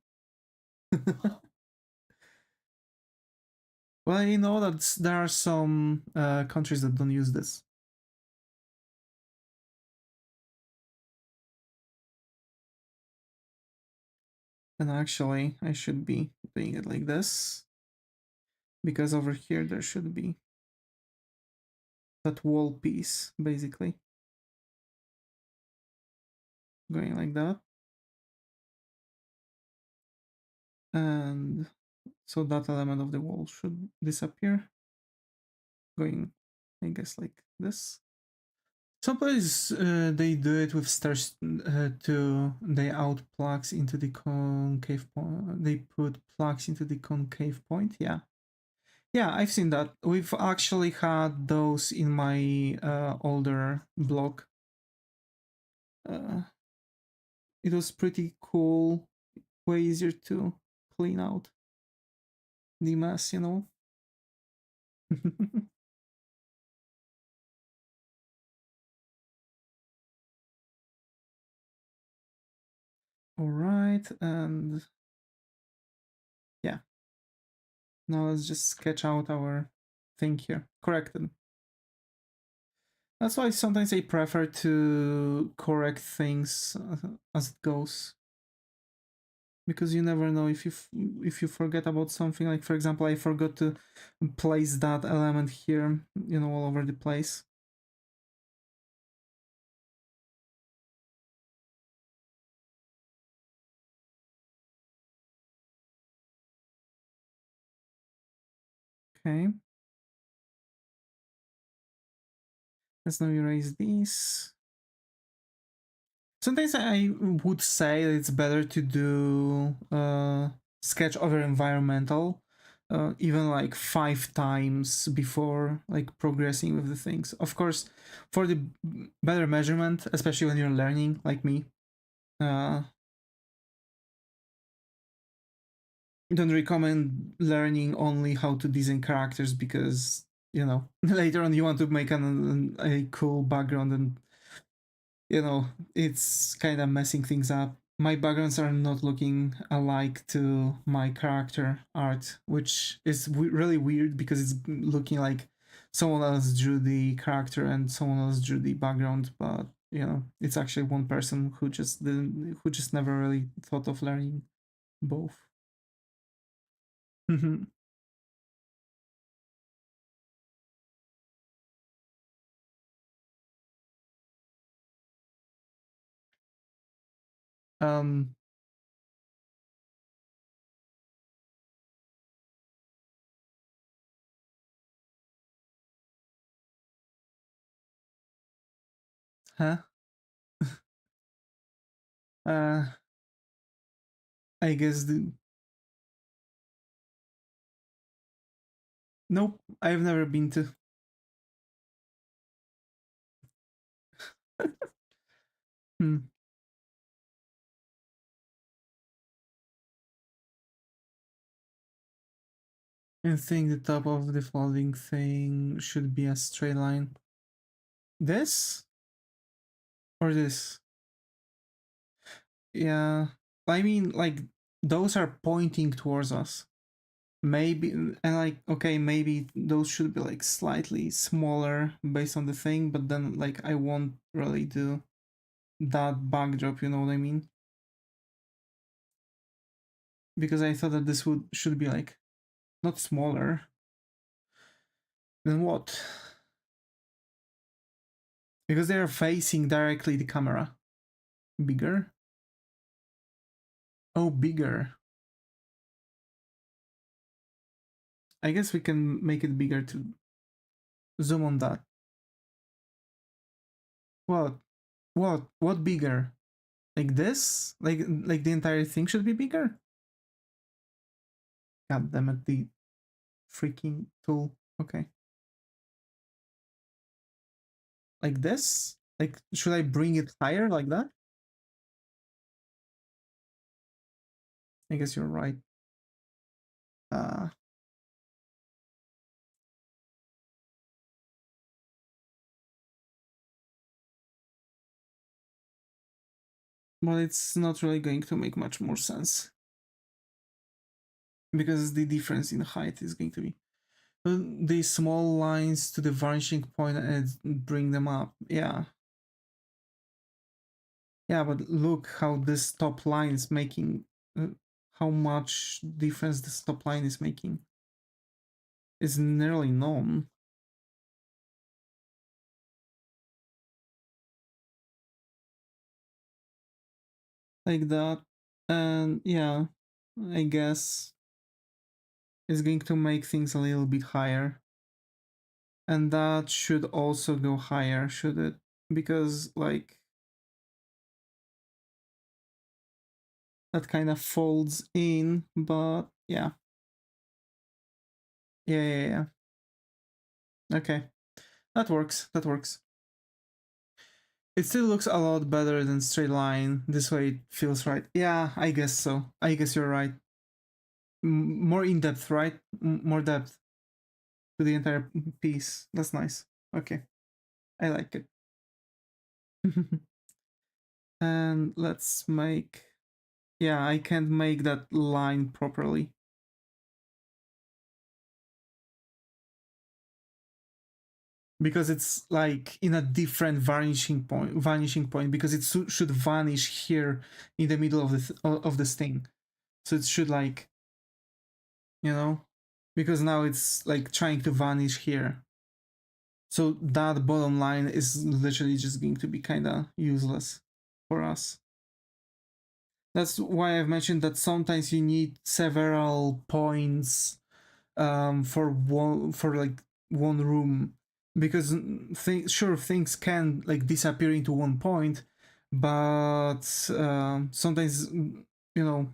Well, you know that there are some countries that don't use this. And actually, I should be doing it like this. Because over here there should be that wall piece, basically. Going like that. And so that element of the wall should disappear. Going, I guess, like this. Some places they do it with stairs too. They out plugs into the concave point. They put plugs into the concave point. Yeah, yeah, I've seen that. We've actually had those in my older blog. It was pretty cool. Way easier to clean out the mess, you know. All right, and yeah, now let's just sketch out our thing here. Corrected. That's why sometimes I prefer to correct things as it goes, because you never know if you forget about something. Like for example, I forgot to place that element here, you know, all over the place. Okay, let's now erase these. Sometimes I would say it's better to do sketch over environmental, even like 5 times before like progressing with the things. Of course, for the better measurement, especially when you're learning, like me. Uh, don't recommend learning only how to design characters because you know later on you want to make a cool background and you know, it's kind of messing things up. My backgrounds are not looking alike to my character art, which is really weird because it's looking like someone else drew the character and someone else drew the background, but you know, it's actually one person who just never really thought of learning both. um, huh? Uh, I guess nope. I've never been to. Hmm. I think the top of the folding thing should be a straight line. This? Or this? Yeah, I mean, like, those are pointing towards us. Maybe, and like, okay, maybe those should be like slightly smaller based on the thing, but then like I won't really do that backdrop, you know what I mean? Because I thought that this should be like not smaller. Then what? Because they are facing directly the camera. Bigger? Oh, bigger. I guess we can make it bigger to zoom on that. What? What bigger? Like this? Like the entire thing should be bigger? God damn it, the freaking tool. Okay. Like this? Like, should I bring it higher like that? I guess you're right. Uh, well, it's not really going to make much more sense. Because the difference in height is going to be the small lines to the vanishing point and bring them up. Yeah. Yeah, but look how this top line is making, how much difference this top line is making. It's nearly none. Like that. And yeah, I guess it's going to make things a little bit higher. And that should also go higher, should it? Because like that kind of folds in, but yeah. Yeah. Okay. That works. That works. It still looks a lot better than straight line. This way it feels right. Yeah, I guess so. I guess you're right. More in depth, right? More depth to the entire piece. That's nice. Okay. I like it. And let's make... Yeah, I can't make that line properly. Because it's like in a different vanishing point because it should vanish here in the middle of this thing. So it should like, you know, because now it's like trying to vanish here. So that bottom line is literally just going to be kind of useless for us. That's why I've mentioned that sometimes you need several points for like one room, because sure, things can like disappear into one point, but sometimes, you know,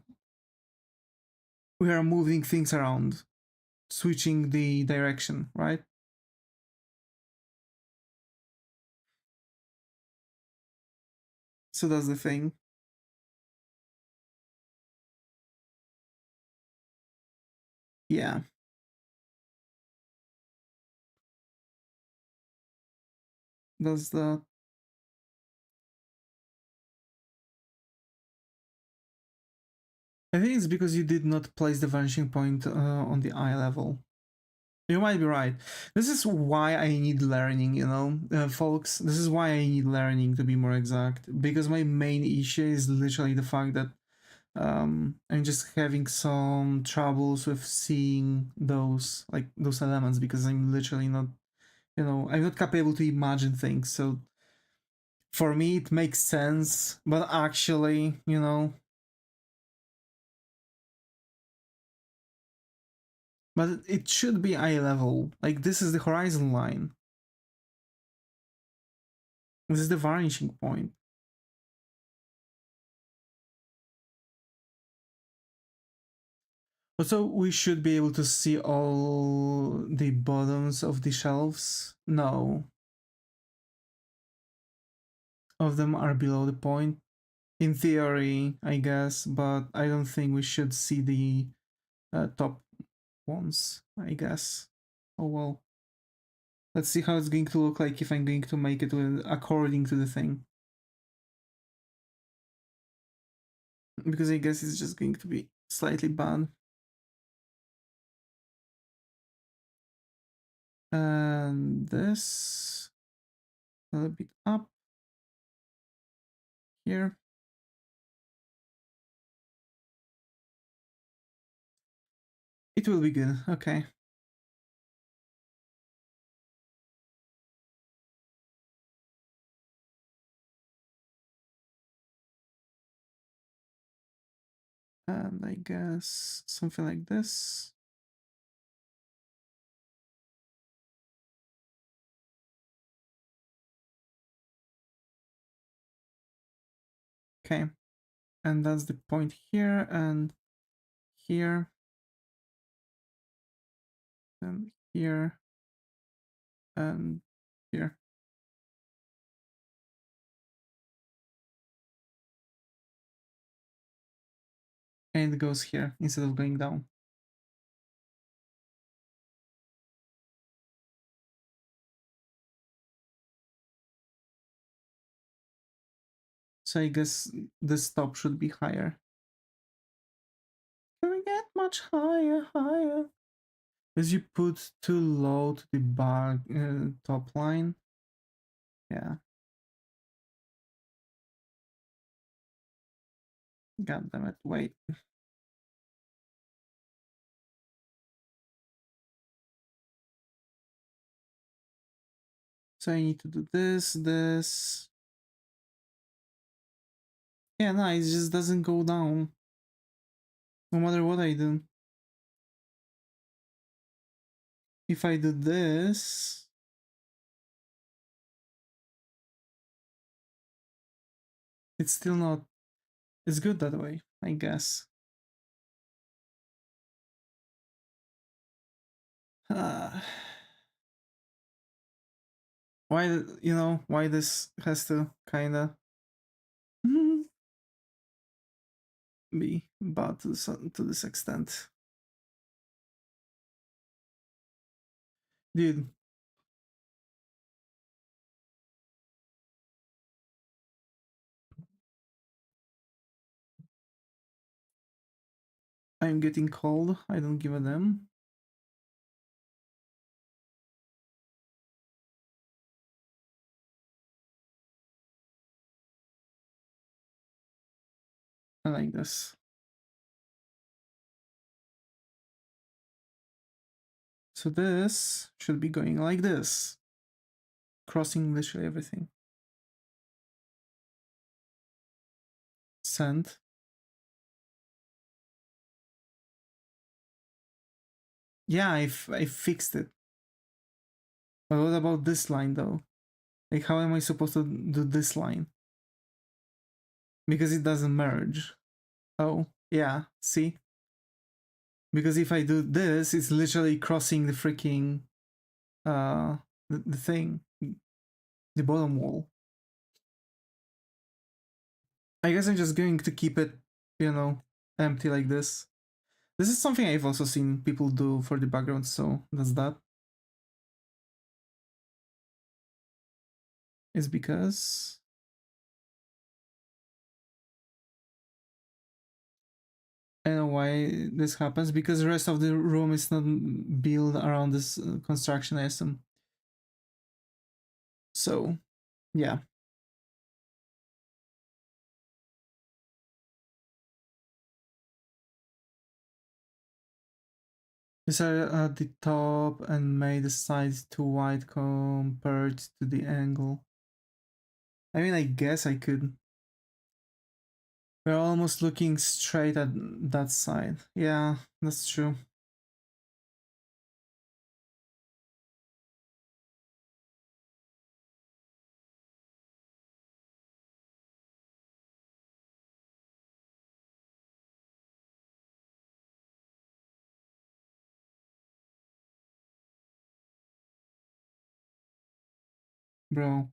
we are moving things around, switching the direction, right? So that's the thing. Yeah, that's the... I think it's because you did not place the vanishing point on the eye level. You might be right. This is why I need learning, you know, folks. This is why I need learning, to be more exact. Because my main issue is literally the fact that I'm just having some troubles with seeing those, like, those elements, because I'm literally not, you know, I'm not capable to imagine things. So for me, it makes sense, but actually, you know, but it should be eye level. Like, this is the horizon line. This is the vanishing point. Also, we should be able to see all the bottoms of the shelves. No. Of them are below the point. In theory, I guess, but I don't think we should see the top ones, I guess. Oh well. Let's see how it's going to look like if I'm going to make it according to the thing. because I guess it's just going to be slightly bad. And this a little bit up here. It will be good. Okay. And I guess something like this. Okay. And that's the point here and here. And here. And here. And it goes here instead of going down. So I guess this top should be higher. Can we get much higher, higher? As you put too low to the bar top line. Yeah. God damn it, wait. So I need to do this, this. Yeah, no, it just doesn't go down. No matter what I do. If I do this, it's still not, it's good that way, I guess. Why, you know, why this has to kinda be bad to this extent. Dude. I'm getting cold, I don't give a damn. I like this. So this should be going like this, crossing literally everything. Send. Yeah, I fixed it. But what about this line though? Like, how am I supposed to do this line? Because it doesn't merge. Oh, yeah, see? Because if I do this, it's literally crossing the freaking, the thing, the bottom wall. I guess I'm just going to keep it, you know, empty like this. This is something I've also seen people do for the background, so that's that. It's because I know why this happens, because the rest of the room is not built around this construction, I assume. So, yeah. These are at the top and made the sides too wide compared to the angle. I mean, I guess I could. We're almost looking straight at that side. Yeah, that's true. Bro.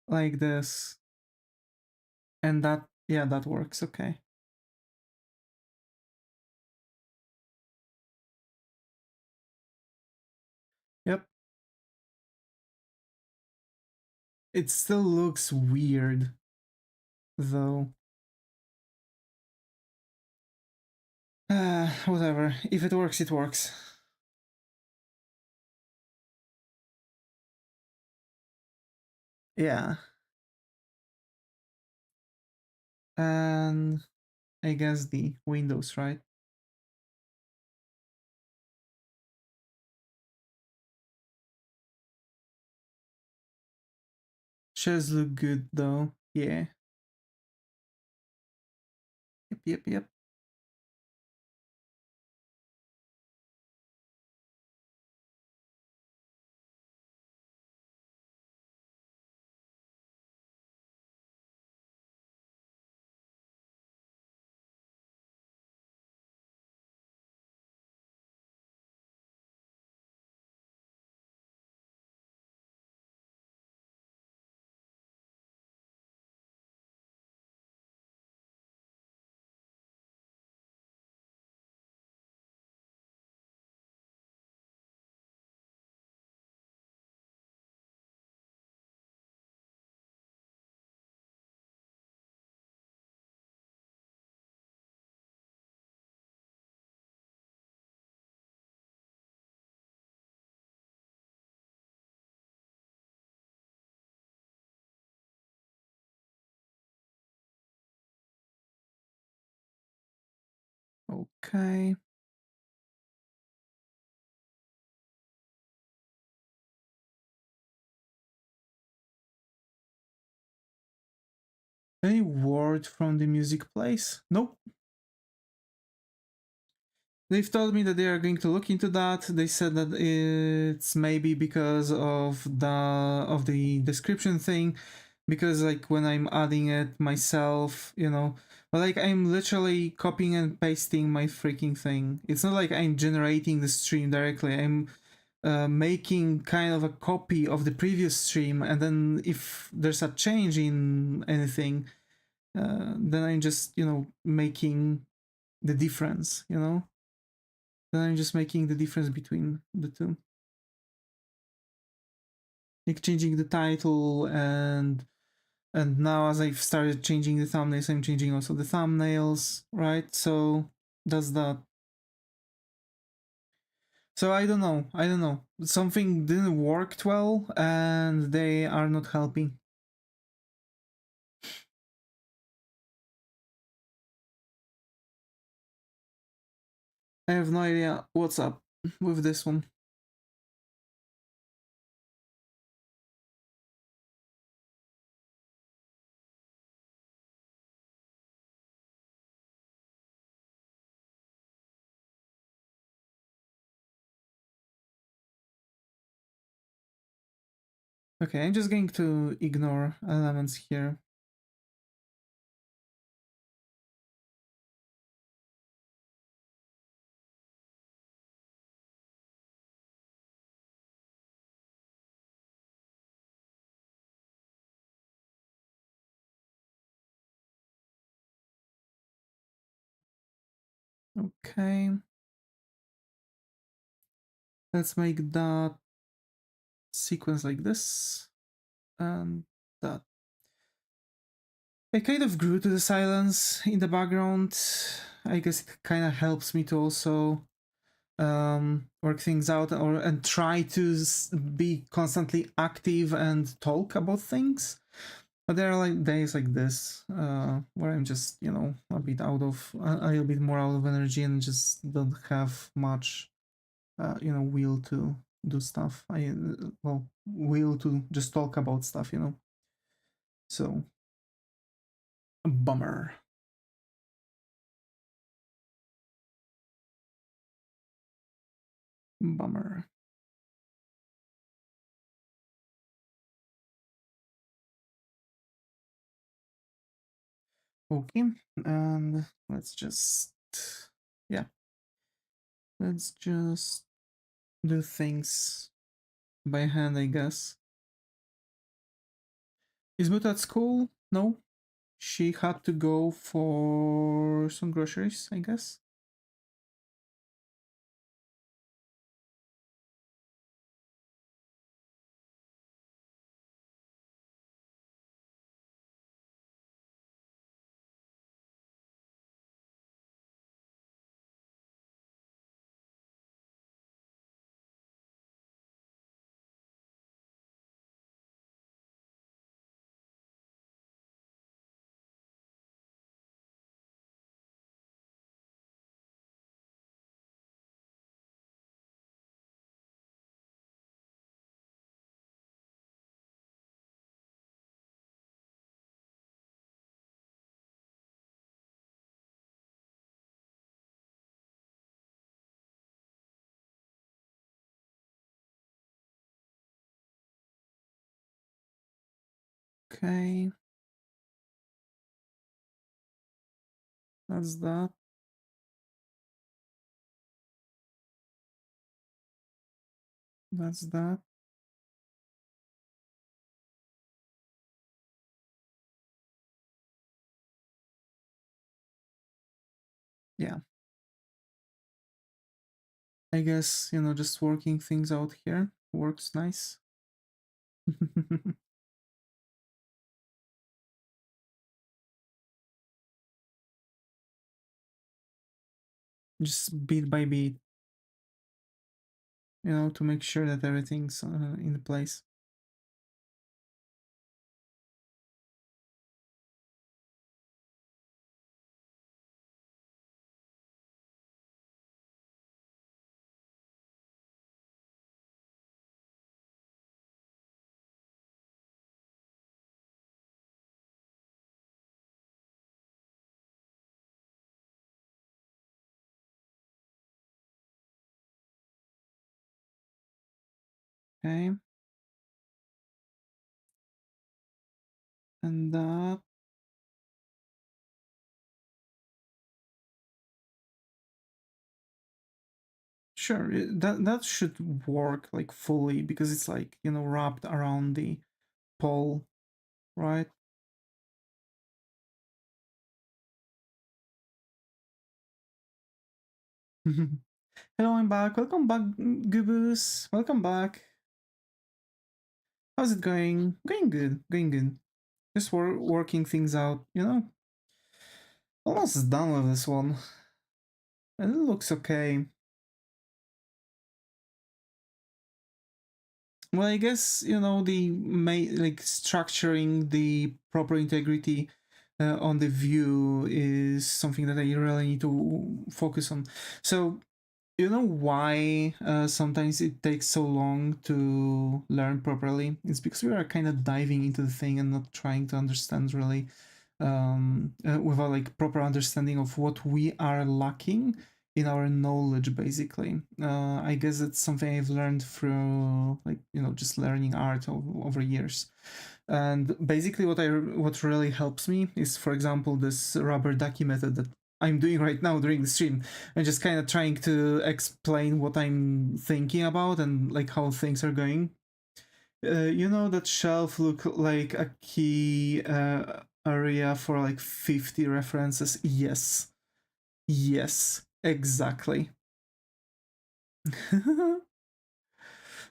like this. And that, yeah, that works, okay. Yep. It still looks weird, though. Whatever. If it works, it works. Yeah. And I guess the windows, right? Shares look good, though. Yeah. Yep. Okay. Any word from the music place? Nope. They've told me that they are going to look into that. They said that it's maybe because of the description thing, because like when I'm adding it myself, but like I'm literally copying and pasting my freaking thing. It's not like I'm generating the stream directly. I'm making kind of a copy of the previous stream, and then if there's a change in anything, then I'm just making the difference. Then I'm just making the difference between the two. Like changing the title and now as I've started changing the thumbnails, I'm changing also the thumbnails, right? So that's that. So I don't know. Something didn't work well and they are not helping. I have no idea what's up with this one. Okay, I'm just going to ignore elements here. Okay. Let's make that sequence like this. And that. I kind of grew to the silence in the background. I guess it kind of helps me to also work things out and try to be constantly active and talk about things. But there are like days like this where I'm just a bit a little bit more out of energy and just don't have much will to do stuff. Will to just talk about stuff. So bummer. Bummer. Okay, and yeah, let's just do things by hand, I guess. Is Muta at school? No. She had to go for some groceries, I guess. Okay. That's that. That's that. Yeah. I guess, you know, just working things out here works nice. Just beat by beat, you know, to make sure that everything's in place. Okay. And that. Sure, that should work like fully because it's like, you know, wrapped around the pole, right? Hello, I'm back. Welcome back, Goobus. Welcome back. How's it going? Going good. Going good. Just working things out, you know? Almost done with this one. And it looks okay. Well, I guess, you know, the like structuring the proper integrity on the view is something that I really need to focus on. So, you know why sometimes it takes so long to learn properly? It's because we are kind of diving into the thing and not trying to understand really without like proper understanding of what we are lacking in our knowledge basically. I guess it's something I've learned through like, you know, just learning art over years. And basically what really helps me is, for example, this rubber ducky method that I'm doing right now during the stream. I'm just kind of trying to explain what I'm thinking about and like how things are going. You know that shelf look like a key area for like 50 references? Yes. Yes, exactly.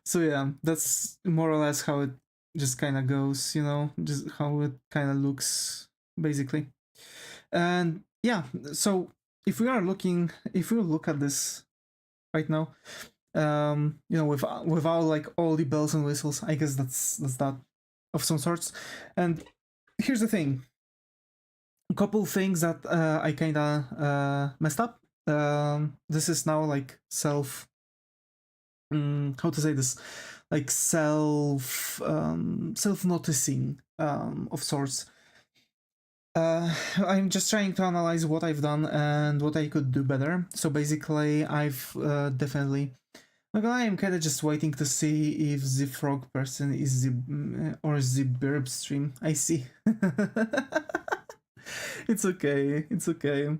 So yeah, that's more or less how it just kind of goes, you know, just how it kind of looks basically. And yeah, so if we look at this right now, you know, without like all the bells and whistles, I guess that's that of some sorts. And here's the thing, a couple things that I kind of messed up. This is now like how to say this, like self noticing of sorts. I'm just trying to analyze what I've done and what I could do better. So basically, I've definitely. Like, I am kind of just waiting to see if the frog person is the or the burb stream. I see. It's okay. It's okay.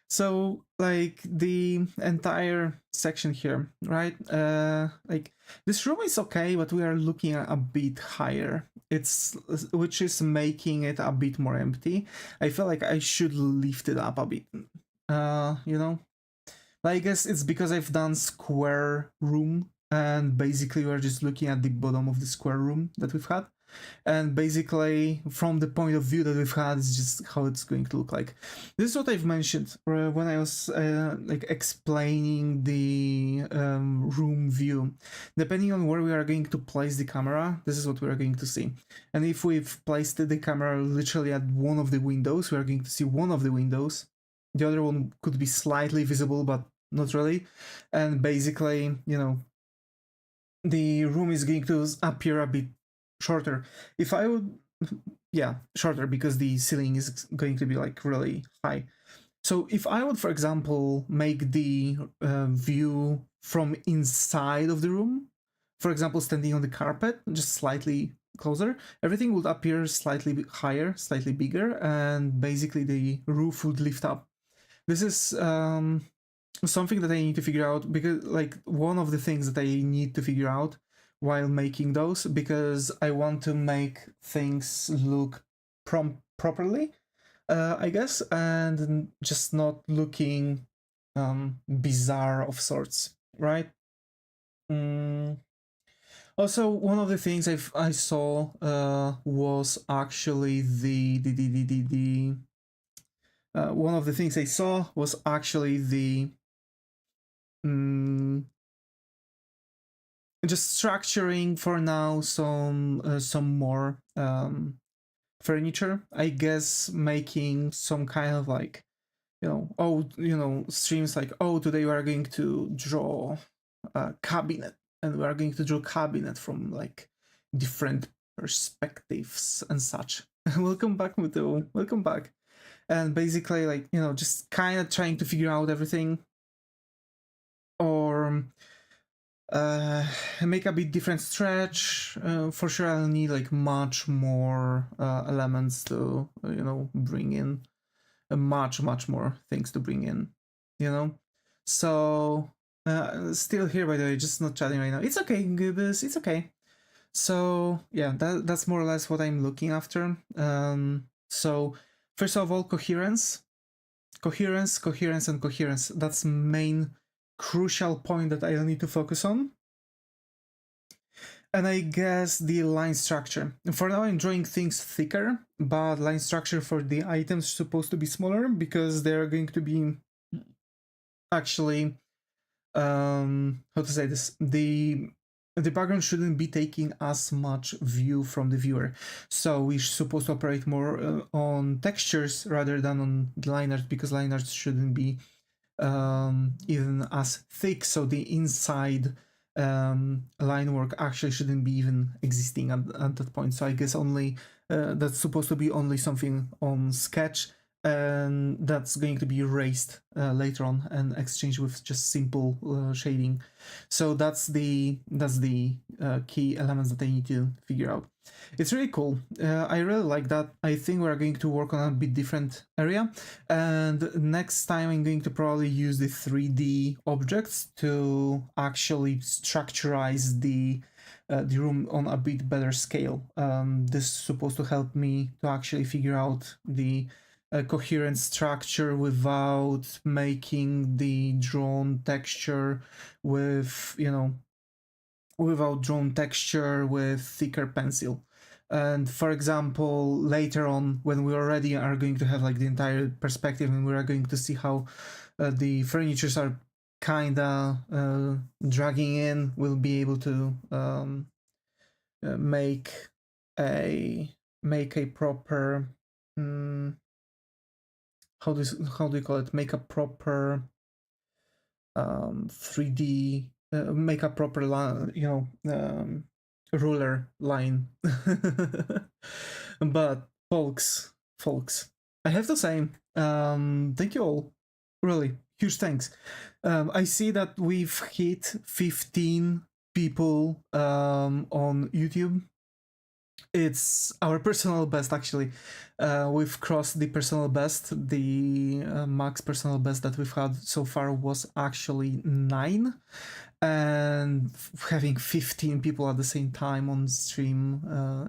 So like the entire section here, right? Like this room is okay, but we are looking at a bit higher. Which is making it a bit more empty. I feel like I should lift it up a bit. You know? But I guess it's because I've done square room, and basically we're just looking at the bottom of the square room that we've had. And basically, from the point of view that we've had, is just how it's going to look like. This is what I've mentioned when I was like explaining the room view. Depending on where we are going to place the camera, this is what we are going to see. And if we've placed the camera literally at one of the windows, we are going to see one of the windows. The other one could be slightly visible, but not really. And basically, you know, the room is going to appear a bit shorter. If I would, yeah, shorter because the ceiling is going to be like really high. So if I would, for example, make the view from inside of the room, for example, standing on the carpet, just slightly closer, everything would appear slightly higher, slightly bigger, and basically the roof would lift up. This is something that I need to figure out, because like one of the things that I need to figure out while making those, because I want to make things look properly, I guess, and just not looking bizarre of sorts, right? Also, one of the things I saw was actually one of the things I saw was actually the just structuring for now some more furniture. I guess making some kind of like, streams like, oh, today we are going to draw a cabinet, and we are going to draw cabinet from like different perspectives and such. Welcome back, Muto. Welcome back. And basically, like, just kind of trying to figure out everything, or make a bit different stretch. For sure I'll need like much more elements to bring in, much more things to bring in, so still here, by the way, just not chatting right now. It's okay, Goobus, it's okay. So yeah, that's more or less what I'm looking after. So first of all, coherence, and coherence. That's main crucial point that I'll need to focus on. And I guess the line structure. For now I'm drawing things thicker, but line structure for the items is supposed to be smaller, because they're going to be actually, how to say this, the background shouldn't be taking as much view from the viewer. So we're supposed to operate more on textures rather than on the line art, because line art shouldn't be even as thick, so the inside line work actually shouldn't be even existing at that point. So I guess only that's supposed to be only something on sketch, and that's going to be erased later on and exchanged with just simple shading. So that's the key elements that I need to figure out. It's really cool. I really like that. I think we're going to work on a bit different area, and next time I'm going to probably use the 3D objects to actually structurize the room on a bit better scale. This is supposed to help me to actually figure out the coherent structure without making the drawn texture with, without drawn texture with thicker pencil. And for example, later on, when we already are going to have like the entire perspective, and we are going to see how the furnitures are kinda dragging in, we'll be able to make a proper how do you call it? Make a proper 3D, make a proper line, ruler line. But folks, I have to say, thank you all. Really, huge thanks. I see that we've hit 15 people on YouTube. It's our personal best, actually. We've crossed the personal best. The max personal best that we've had so far was actually 9. And having 15 people at the same time on stream,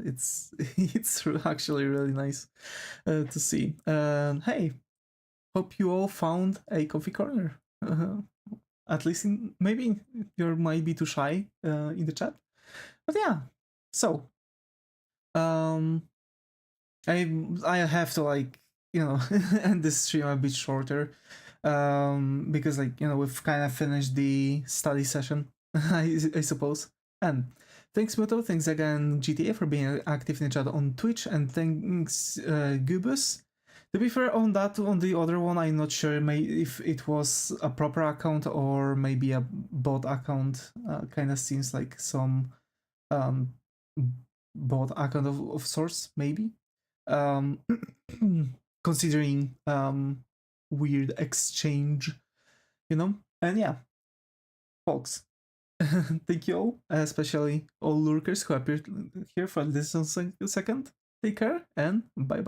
it's actually really nice to see. Hey, hope you all found a coffee corner. At least maybe you might be too shy in the chat, but yeah. So um I have to, like, end this stream a bit shorter, because, like, we've kind of finished the study session, I suppose. And thanks Muto, thanks again GTA for being active in the chat on Twitch, and thanks Gubus. To be fair, on the other one, I'm not sure if it was a proper account or maybe a bot account. Kind of seems like some um, bot account of sorts, maybe. Um, considering weird exchange, And yeah, folks, thank you all, especially all lurkers who appeared here for this second. Take care and bye bye.